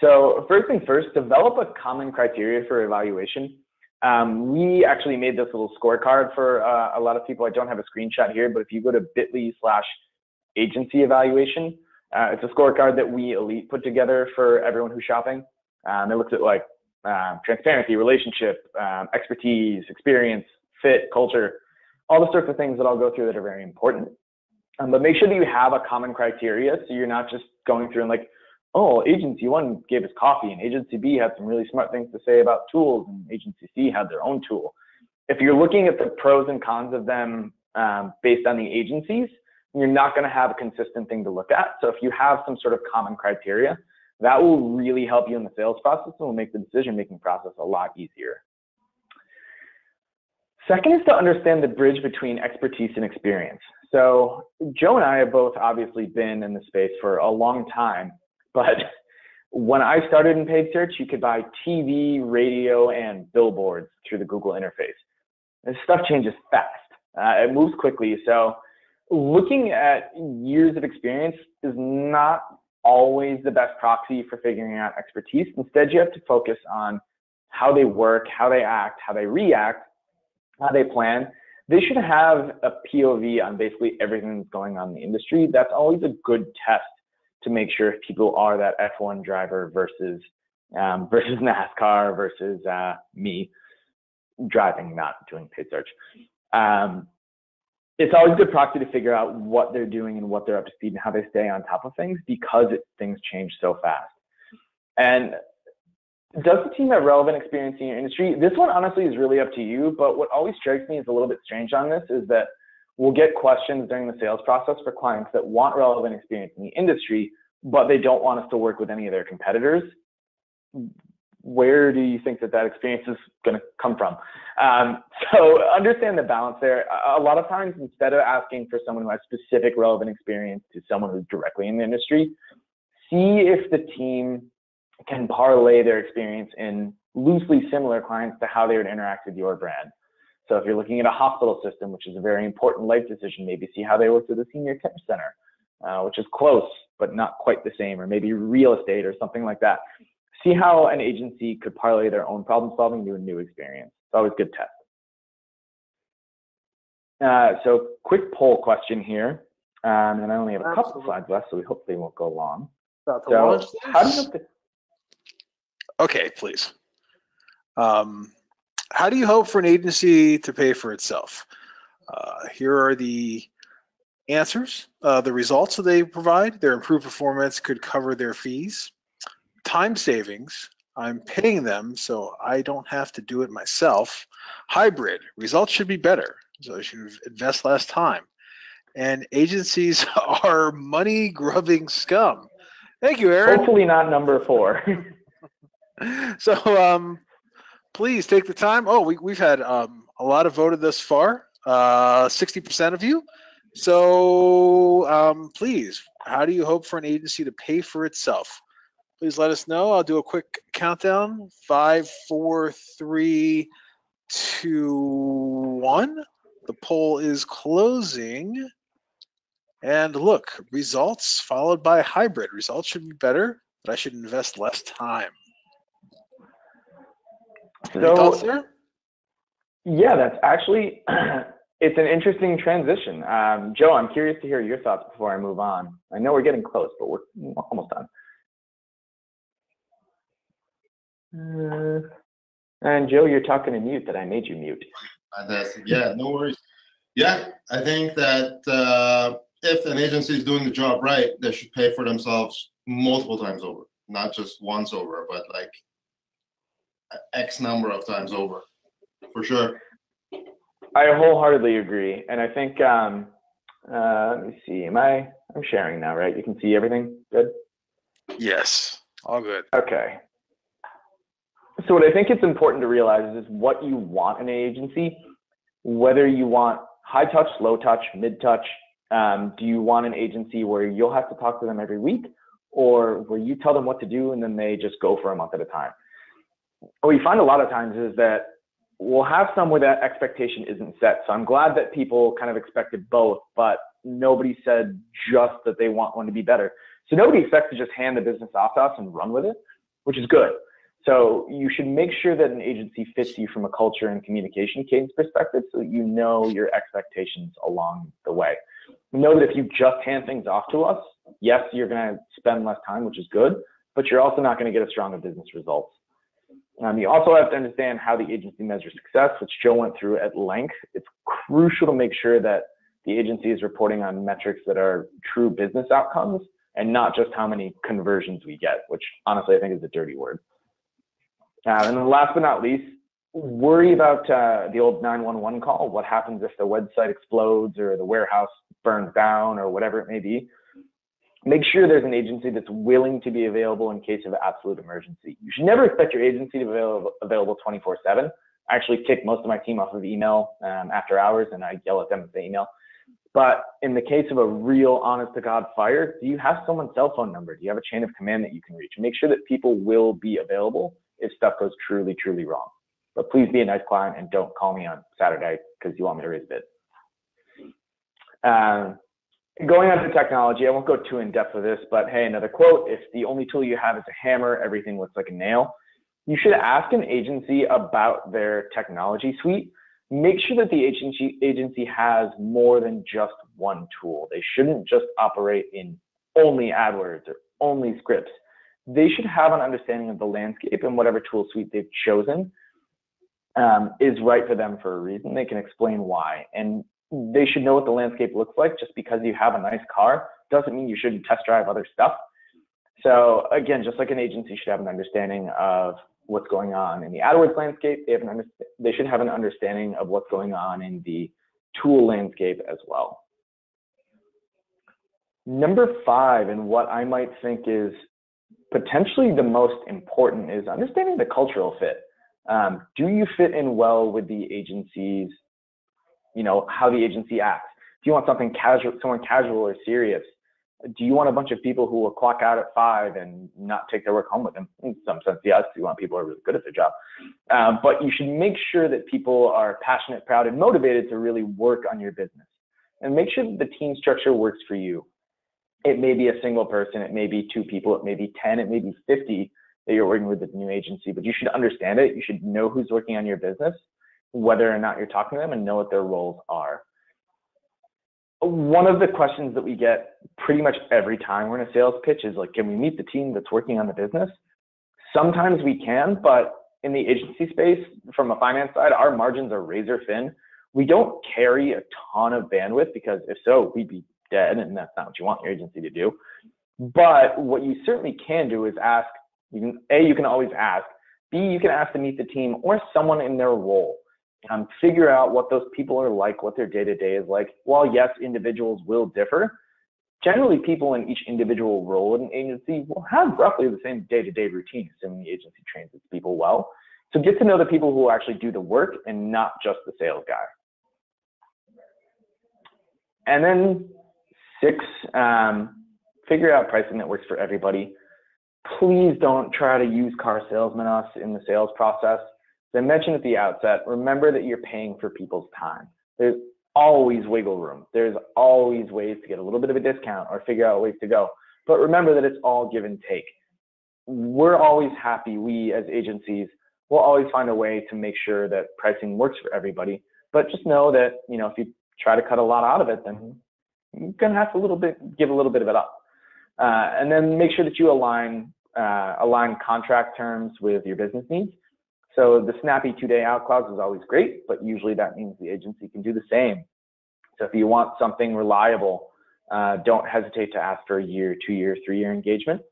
So first thing first, develop a common criteria for evaluation. We actually made this little scorecard for a lot of people. I don't have a screenshot here, but if you go to bit.ly/agency evaluation, it's a scorecard that we Elite put together for everyone who's shopping. It looks at like transparency, relationship, expertise, experience, fit, culture, all the sorts of things that I'll go through that are very important. But make sure that you have a common criteria, so you're not just going through and like, oh, agency one gave us coffee and agency B had some really smart things to say about tools and agency C had their own tool. If you're looking at the pros and cons of them based on the agencies, you're not going to have a consistent thing to look at. So if you have some sort of common criteria, that will really help you in the sales process and will make the decision-making process a lot easier. Second is to understand the bridge between expertise and experience. So Joe and I have both obviously been in the space for a long time, but when I started in paid search, you could buy TV, radio, and billboards through the Google interface. This stuff changes fast. It moves quickly. So looking at years of experience is not always the best proxy for figuring out expertise. Instead, you have to focus on how they work, how they act, how they react, how they plan. They should have a POV on basically everything that's going on in the industry. That's always a good test to make sure if people are that F1 driver versus NASCAR versus me driving, not doing paid search. It's always a good proxy to figure out what they're doing and what they're up to speed and how they stay on top of things, because things change so fast. And does the team have relevant experience in your industry? This one honestly is really up to you, but what always strikes me as a little bit strange on this is that we'll get questions during the sales process for clients that want relevant experience in the industry, but they don't want us to work with any of their competitors. Where do you think that experience is going to come from? So understand the balance there. A lot of times, instead of asking for someone who has specific relevant experience to someone who's directly in the industry, see if the team can parlay their experience in loosely similar clients to how they would interact with your brand. So if you're looking at a hospital system, which is a very important life decision, maybe see how they work with a senior care center, which is close, but not quite the same, or maybe real estate or something like that. See how an agency could parlay their own problem solving to a new experience. It's always a good test. So quick poll question here. And I only have a couple slides left, so we hope they won't go long. So how do you Okay, please. How do you hope for an agency to pay for itself? Here are the answers. The results that they provide: their improved performance could cover their fees. Time savings: I'm paying them so I don't have to do it myself. Hybrid: results should be better, so I should invest less time. And agencies are money-grubbing scum. Thank you, Aaron. Hopefully not number 4. So please take the time. Oh, we've had a lot of voted thus far, 60% of you. So please, how do you hope for an agency to pay for itself? Please let us know. I'll do a quick countdown. 5, 4, 3, 2, 1. The poll is closing. And look, results followed by hybrid. Results should be better, but I should invest less time. Any thoughts there? Yeah, that's actually, it's an interesting transition. Joe, I'm curious to hear your thoughts before I move on. I know we're getting close, but we're almost done. And Joe, you're talking to mute that I made you mute. Yeah, no worries. Yeah, I think that if an agency is doing the job right, they should pay for themselves multiple times over, not just once over, but like X number of times over, for sure. I wholeheartedly agree, and I think let me see. I'm sharing now, right? You can see everything. Good. Yes, all good. Okay. So what I think it's important to realize is what you want in an agency, whether you want high touch, low touch, mid touch. Do you want an agency where you'll have to talk to them every week, or where you tell them what to do and then they just go for a month at a time? What we find a lot of times is that we'll have some where that expectation isn't set. So I'm glad that people kind of expected both, but nobody said just that they want one to be better. So nobody expects to just hand the business off to us and run with it, which is good. So you should make sure that an agency fits you from a culture and communication cadence perspective, so that you know your expectations along the way. Know that if you just hand things off to us, yes, you're going to spend less time, which is good, but you're also not going to get as strong of business results. You also have to understand how the agency measures success, which Joe went through at length. It's crucial to make sure that the agency is reporting on metrics that are true business outcomes and not just how many conversions we get, which honestly I think is a dirty word. And then last but not least, worry about the old 911 call. What happens if the website explodes or the warehouse burns down or whatever it may be? Make sure there's an agency that's willing to be available in case of absolute emergency. You should never expect your agency to be available 24/7. I actually kick most of my team off of email after hours, and I yell at them if they email. But in the case of a real honest to God fire, do you have someone's cell phone number? Do you have a chain of command that you can reach? Make sure that people will be available if stuff goes truly, truly wrong. But please be a nice client and don't call me on Saturday because you want me to raise a bid. Going on to technology, I won't go too in depth with this, but hey, another quote, if the only tool you have is a hammer, everything looks like a nail. You should ask an agency about their technology suite. Make sure that the agency has more than just one tool. They shouldn't just operate in only AdWords or only scripts. They should have an understanding of the landscape and whatever tool suite they've chosen is right for them for a reason. They can explain why. And they should know what the landscape looks like. Just because you have a nice car doesn't mean you shouldn't test drive other stuff. So again, just like an agency should have an understanding of what's going on in the AdWords landscape, they should have an understanding of what's going on in the tool landscape as well. Number 5, and what I might think is potentially the most important, is understanding the cultural fit. Do you fit in well with the agency's, how the agency acts? Do you want something casual, someone casual or serious? Do you want a bunch of people who will clock out at 5 and not take their work home with them? In some sense, yes. You want people who are really good at their job. But you should make sure that people are passionate, proud, and motivated to really work on your business. And make sure that the team structure works for you. It may be a single person, it may be 2 people, it may be 10, it may be 50 that you're working with at the new agency, but you should understand it. You should know who's working on your business, whether or not you're talking to them, and know what their roles are. One of the questions that we get pretty much every time we're in a sales pitch is like, can we meet the team that's working on the business? Sometimes we can, but in the agency space, from a finance side, our margins are razor thin. We don't carry a ton of bandwidth because if so, we'd be dead, and that's not what you want your agency to do. But what you certainly can do is ask, you can always ask, B, you can ask to meet the team or someone in their role. Figure out what those people are like, what their day-to-day is like. While yes, individuals will differ, generally people in each individual role in an agency will have roughly the same day-to-day routine, assuming the agency trains its people well. So get to know the people who actually do the work and not just the sales guy. And then 6, figure out pricing that works for everybody. Please don't try to use car salesmen us in the sales process. As I mentioned at the outset, remember that you're paying for people's time. There's always wiggle room. There's always ways to get a little bit of a discount or figure out ways to go. But remember that it's all give and take. We're always happy, we as agencies, will always find a way to make sure that pricing works for everybody. But just know that, if you try to cut a lot out of it, then you're gonna have to give a little bit of it up. And then make sure that you align contract terms with your business needs. So the snappy 2-day out clause is always great, but usually that means the agency can do the same. So if you want something reliable, don't hesitate to ask for a year, 2-year, 3-year engagement,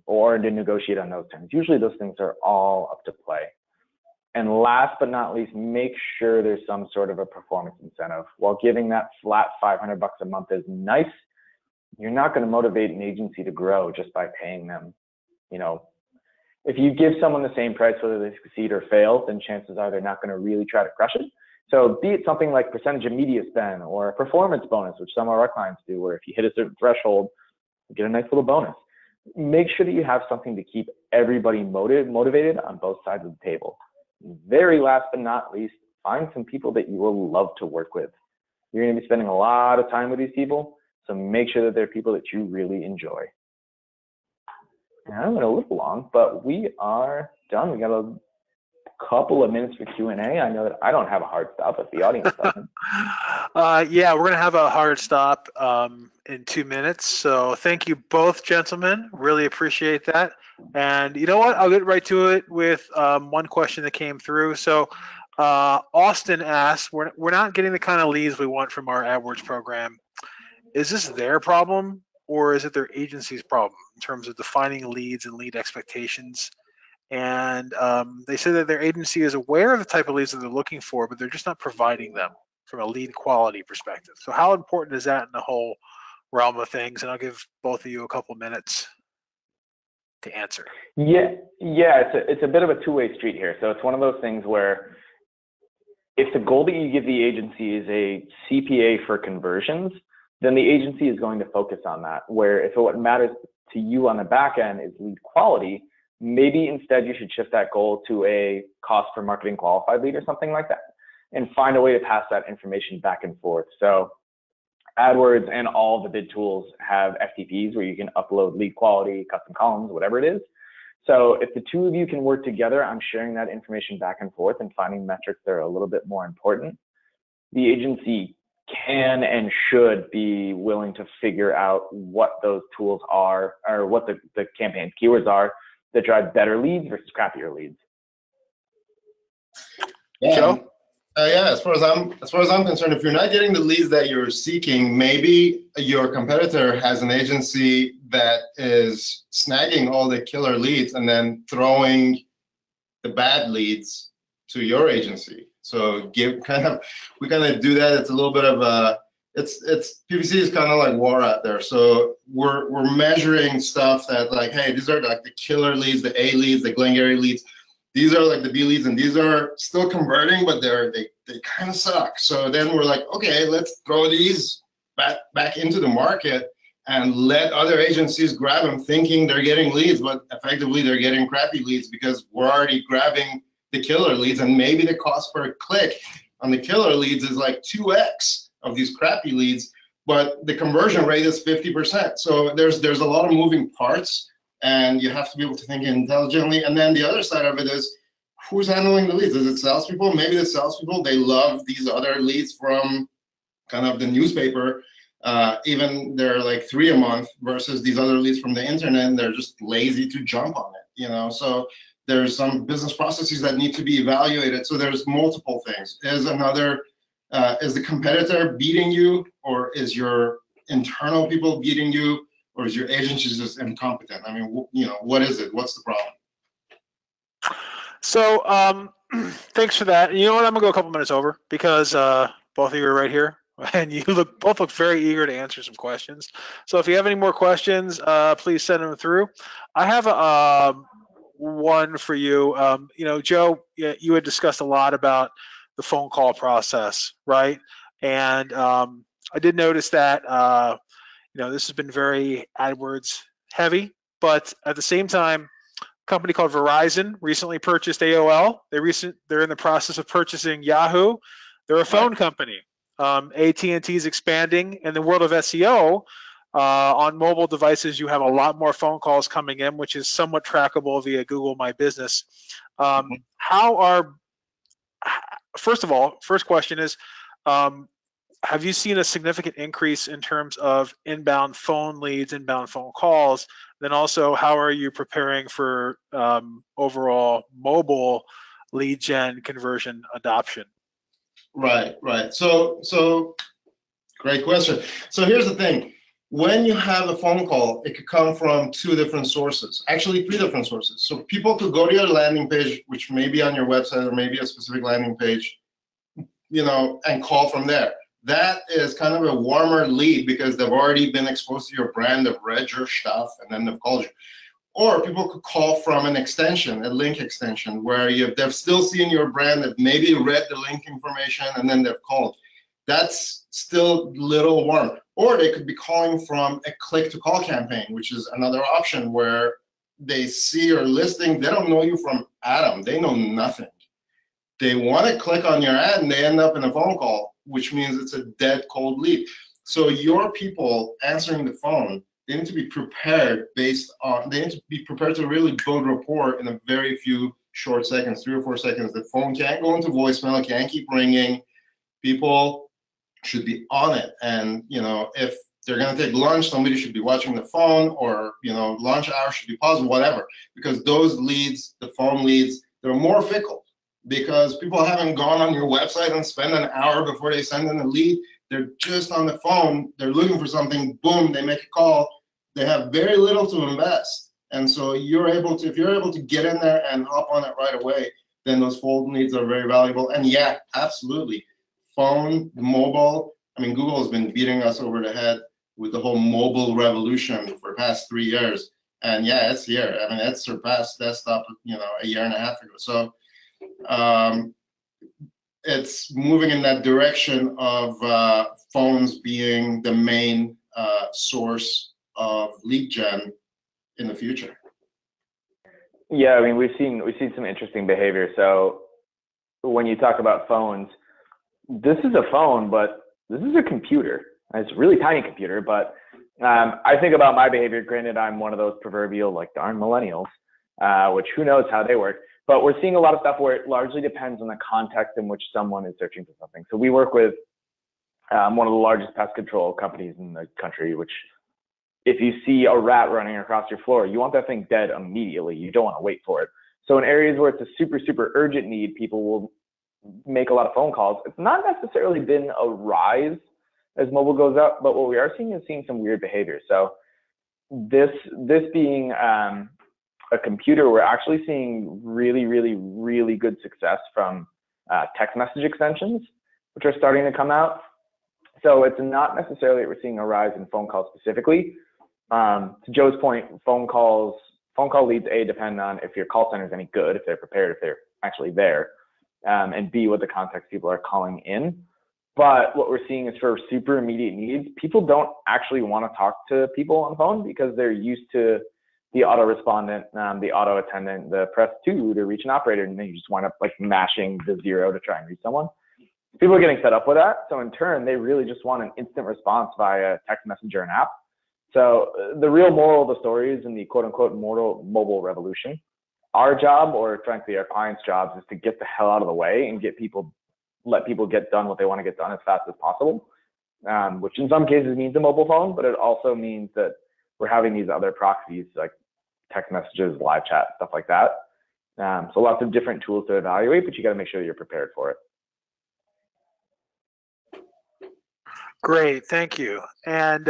or to negotiate on those terms. Usually those things are all up to play. And last but not least, make sure there's some sort of a performance incentive. While giving that flat $500 a month is nice, you're not going to motivate an agency to grow just by paying them. If you give someone the same price, whether they succeed or fail, then chances are they're not going to really try to crush it. So be it something like percentage of media spend or a performance bonus, which some of our clients do, where if you hit a certain threshold, you get a nice little bonus. Make sure that you have something to keep everybody motivated on both sides of the table. Very last but not least, find some people that you will love to work with. You're going to be spending a lot of time with these people, so make sure that they're people that you really enjoy. And I went a little long, but we are done. We got couple of minutes for Q&A. I know that I don't have a hard stop, but the audience doesn't. Yeah, we're going to have a hard stop in 2 minutes. So thank you both, gentlemen. Really appreciate that. And you know what? I'll get right to it with one question that came through. So Austin asks, we're not getting the kind of leads we want from our AdWords program. Is this their problem, or is it their agency's problem in terms of defining leads and lead expectations? And they say that their agency is aware of the type of leads that they're looking for, but they're just not providing them from a lead quality perspective. So how important is that in the whole realm of things? And I'll give both of you a couple minutes to answer. Yeah, it's a bit of a two-way street here. So it's one of those things where if the goal that you give the agency is a CPA for conversions, then the agency is going to focus on that. Where if what matters to you on the back end is lead quality, maybe instead you should shift that goal to a cost per marketing qualified lead or something like that, and find a way to pass that information back and forth. So AdWords and all the bid tools have FTPs where you can upload lead quality, custom columns, whatever it is. So if the two of you can work together on sharing that information back and forth and finding metrics that are a little bit more important, the agency can and should be willing to figure out what those tools are, or what the campaign keywords are that drive better leads versus crappier leads. Yeah. Joe? Yeah, as far as I'm concerned, if you're not getting the leads that you're seeking, maybe your competitor has an agency that is snagging all the killer leads and then throwing the bad leads to your agency. So we kind of do that. It's a little bit of a PPC is kind of like war out there. So we're measuring stuff that like, hey, these are like the killer leads, the A leads, the Glengarry leads. These are like the B leads, and these are still converting, but they kind of suck. So then we're like, okay, let's throw these back into the market and let other agencies grab them, thinking they're getting leads, but effectively they're getting crappy leads because we're already grabbing the killer leads, and maybe the cost per click on the killer leads is like 2x of these crappy leads, but the conversion rate is 50%. So there's a lot of moving parts, and you have to be able to think intelligently. And then the other side of it is, who's handling the leads? Is it salespeople? Maybe the salespeople, they love these other leads from kind of the newspaper, even they're like 3 a month versus these other leads from the internet, and they're just lazy to jump on it, you know? So there's some business processes that need to be evaluated. So there's multiple things. Is the competitor beating you, or is your internal people beating you, or is your agency just incompetent? I mean, you know, what is it? What's the problem? So thanks for that. You know what? I'm gonna go a couple minutes over because both of you are right here, and you both look very eager to answer some questions. So if you have any more questions, please send them through. I have one for you. You know, Joe, you had discussed a lot about the phone call process, right? And I did notice that you know, this has been very AdWords heavy, but at the same time, a company called Verizon recently purchased AOL. They're in the process of purchasing Yahoo. They're a phone company. AT&T is expanding. In the world of SEO, on mobile devices, you have a lot more phone calls coming in, which is somewhat trackable via Google My Business. First of all, first question is, have you seen a significant increase in terms of inbound phone leads, inbound phone calls? Then also, how are you preparing for overall mobile lead gen conversion adoption? Right. So great question. So here's the thing. When you have a phone call, it could come from 2 different sources, actually 3 different sources. So people could go to your landing page, which may be on your website or maybe a specific landing page, you know, and call from there. That is kind of a warmer lead because they've already been exposed to your brand, they've read your stuff, and then they've called you. Or people could call from an extension, a link extension, where they've still seen your brand, they've maybe read the link information, and then they've called. That's still a little warm. Or they could be calling from a click-to-call campaign, which is another option where they see your listing, they don't know you from Adam, they know nothing. They want to click on your ad and they end up in a phone call, which means it's a dead cold lead. So your people answering the phone, they need to be prepared they need to be prepared to really build rapport in a very few short seconds, 3 or 4 seconds. The phone can't go into voicemail, can't keep ringing. People should be on it. And, you know, if they're going to take lunch, somebody should be watching the phone, or, you know, lunch hour should be paused, whatever. Because those leads, the phone leads, they're more fickle, because people haven't gone on your website and spent an hour before they send in a lead. They're just on the phone, they're looking for something, boom, they make a call. They have very little to invest. And so you're able to, if you're able to get in there and hop on it right away, then those phone leads are very valuable. And yeah, absolutely. Phone, mobile, I mean, Google has been beating us over the head with the whole mobile revolution for the past 3 years. And yeah, it's here. I mean, it surpassed desktop, you know, a year and a half ago. So it's moving in that direction of phones being the main source of lead gen in the future. Yeah, I mean, we've seen some interesting behavior. So when you talk about phones, this is a phone, but this is a computer. It's a really tiny computer, but I think about my behavior. Granted, I'm one of those proverbial, like, darn millennials, which who knows how they work. But we're seeing a lot of stuff where it largely depends on the context in which someone is searching for something. So we work with one of the largest pest control companies in the country, which, if you see a rat running across your floor, you want that thing dead immediately. You don't want to wait for it. So in areas where it's a super, super urgent need, people will make a lot of phone calls. It's not necessarily been a rise as mobile goes up, but what we are seeing is some weird behavior. So this being a computer, we're actually seeing really, really, really good success from text message extensions, which are starting to come out. So it's not necessarily that we're seeing a rise in phone calls specifically. To Joe's point, phone call leads, A, depend on if your call center is any good, if they're prepared, if they're actually there, and B, what the context people are calling in. But what we're seeing is for super immediate needs, people don't actually want to talk to people on the phone because they're used to the auto respondent, the auto attendant, the press 2 to reach an operator, and then you just wind up like mashing the 0 to try and reach someone. People are getting set up with that. So in turn, they really just want an instant response via text message or an app. So the real moral of the story is in the quote unquote mobile revolution. Our job, or frankly our clients' jobs, is to get the hell out of the way and let people get done what they want to get done as fast as possible, which in some cases means a mobile phone, but it also means that we're having these other proxies like text messages, live chat, stuff like that. So lots of different tools to evaluate, but you got to make sure you're prepared for it. Great, thank you. And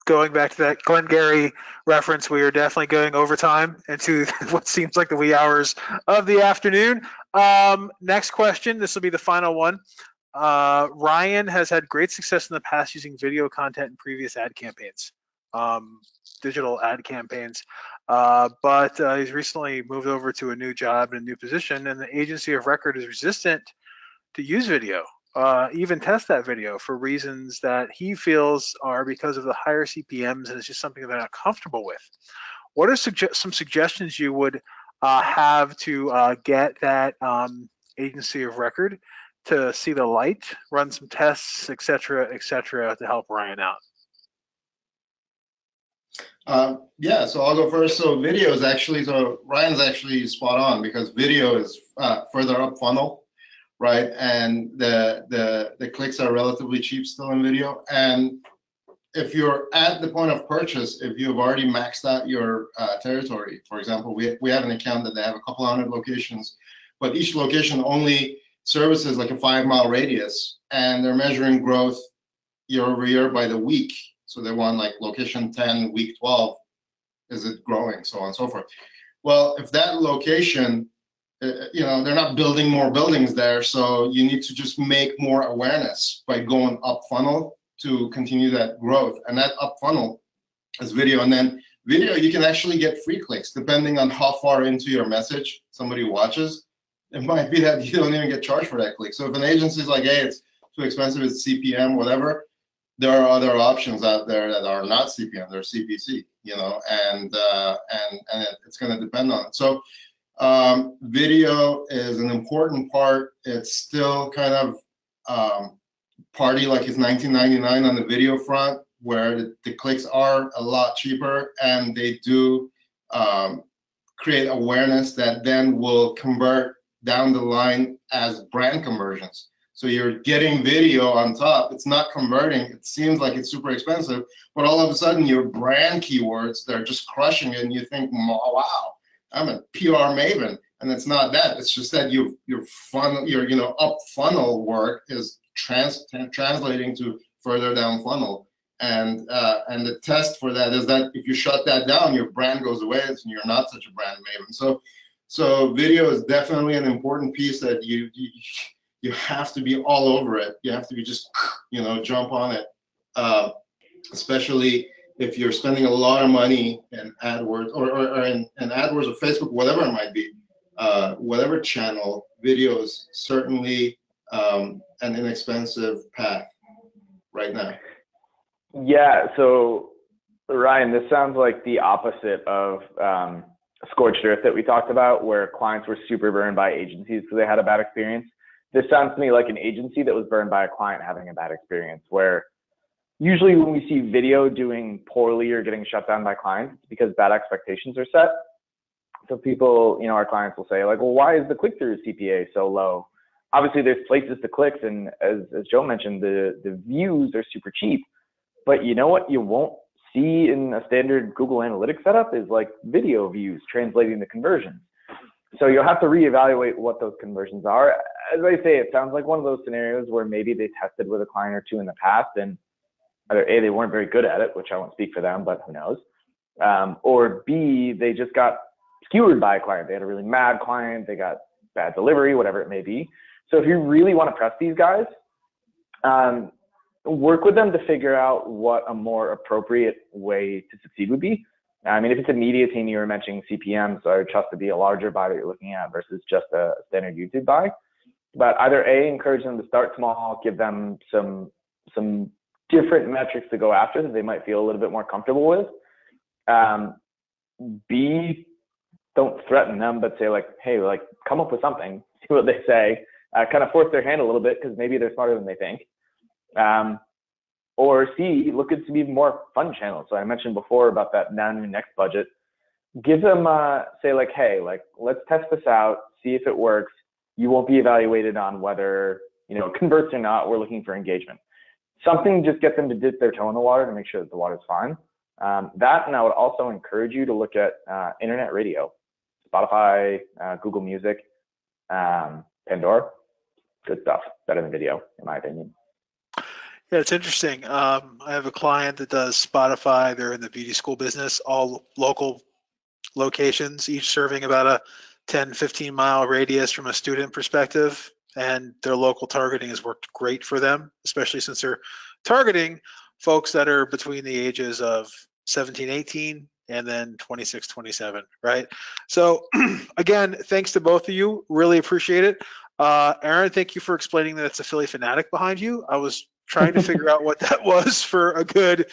going back to that Glengarry reference, we are definitely going overtime into what seems like the wee hours of the afternoon. Next question, this will be the final one. Ryan has had great success in the past using video content in previous ad campaigns, digital ad campaigns, but he's recently moved over to a new job and a new position, and the agency of record is resistant to use video. Even test that video for reasons that he feels are because of the higher CPMs, and it's just something they're not comfortable with. What are some suggestions you would have to get that agency of record to see the light, run some tests, et cetera, to help Ryan out? Yeah, so I'll go first. So video is actually, so Ryan's actually spot on, because video is further up funnel, right? And the clicks are relatively cheap still in video. And if you're at the point of purchase, if you've already maxed out your territory, for example, we have an account that they have a couple hundred locations, but each location only services like a 5-mile radius, and they're measuring growth year over year by the week. So they want like location 10, week 12, is it growing, so on and so forth. Well, if that location, you know, they're not building more buildings there, so you need to just make more awareness by going up funnel to continue that growth. And that up funnel is video. And then video, you can actually get free clicks depending on how far into your message somebody watches. It might be that you don't even get charged for that click. So if an agency is like, hey, it's too expensive, it's CPM, whatever, there are other options out there that are not CPM, they're CPC, you know, and it's going to depend on it. So video is an important part. It's still kind of party like it's 1999 on the video front, where the clicks are a lot cheaper, and they do create awareness that then will convert down the line as brand conversions. So you're getting video on top. It's not converting. It seems like it's super expensive, but all of a sudden your brand keywords, they're just crushing it, and you think, oh, wow, I'm a PR maven. And it's not that. It's just that your up funnel work is translating to further down funnel. And the test for that is that if you shut that down, your brand goes away, and you're not such a brand maven. So video is definitely an important piece that you have to be all over it. You have to be just, jump on it, especially if you're spending a lot of money in AdWords or in AdWords or Facebook, whatever it might be, whatever channel. Video is certainly an inexpensive path right now. Yeah, so Ryan, this sounds like the opposite of scorched earth that we talked about, where clients were super burned by agencies because they had a bad experience. This sounds to me like an agency that was burned by a client having a bad experience, where usually when we see video doing poorly or getting shut down by clients, it's because bad expectations are set. So people, our clients will say like, well, why is the click-through CPA so low? Obviously there's places to click, and as Joe mentioned, the views are super cheap. But you know what you won't see in a standard Google Analytics setup is like video views translating the conversions. So you'll have to reevaluate what those conversions are. As I say, it sounds like one of those scenarios where maybe they tested with a client or two in the past, and either A, they weren't very good at it, which I won't speak for them, but who knows, or B, they just got skewered by a client. They had a really mad client, they got bad delivery, whatever it may be. So if you really want to press these guys, work with them to figure out what a more appropriate way to succeed would be. I mean, if it's a media team, you were mentioning CPM, so I would trust to be a larger buy that you're looking at versus just a standard YouTube buy. But either A, encourage them to start small, give them some different metrics to go after that they might feel a little bit more comfortable with. B, don't threaten them, but say like, hey, like come up with something, see what they say, kind of force their hand a little bit because maybe they're smarter than they think. Or C, look at some even more fun channels. So I mentioned before about that now new next budget. Give them, say like, hey, like let's test this out, see if it works. You won't be evaluated on whether, it converts or not. We're looking for engagement. Something just get them to dip their toe in the water to make sure that the water's fine. That, and I would also encourage you to look at internet radio, Spotify, Google Music, Pandora. Good stuff. Better than video, in my opinion. Yeah, it's interesting. I have a client that does Spotify. They're in the beauty school business, all local locations, each serving about a 10, 15-mile radius from a student perspective. And their local targeting has worked great for them, especially since they're targeting folks that are between the ages of 17, 18, and then 26, 27, right? So again, thanks to both of you. Really appreciate it. Aaron, thank you for explaining that it's a Philly fanatic behind you. I was trying to figure out what that was for a good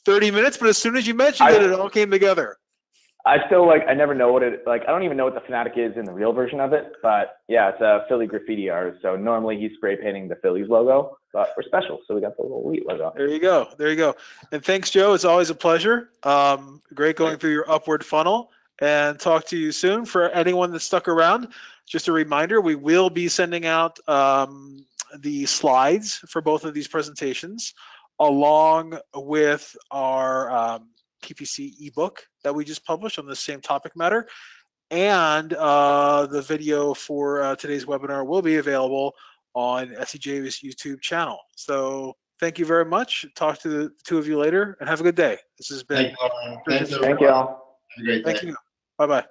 30 minutes, but as soon as you mentioned it, it all came together. I still I never know what I don't even know what the fanatic is in the real version of it, but yeah, it's a Philly graffiti artist. So normally he's spray painting the Phillies logo, but we're special. So we got the little Elite logo. There you go. There you go. And thanks, Joe. It's always a pleasure. Great going through your upward funnel, and talk to you soon. For anyone that stuck around, just a reminder, we will be sending out the slides for both of these presentations along with our PPC ebook that we just published on the same topic matter, and the video for today's webinar will be available on SEJ's YouTube channel. So thank you very much. Talk to the two of you later, and have a good day. This has been Thank you all. Have a great day. Thank you. Bye-bye.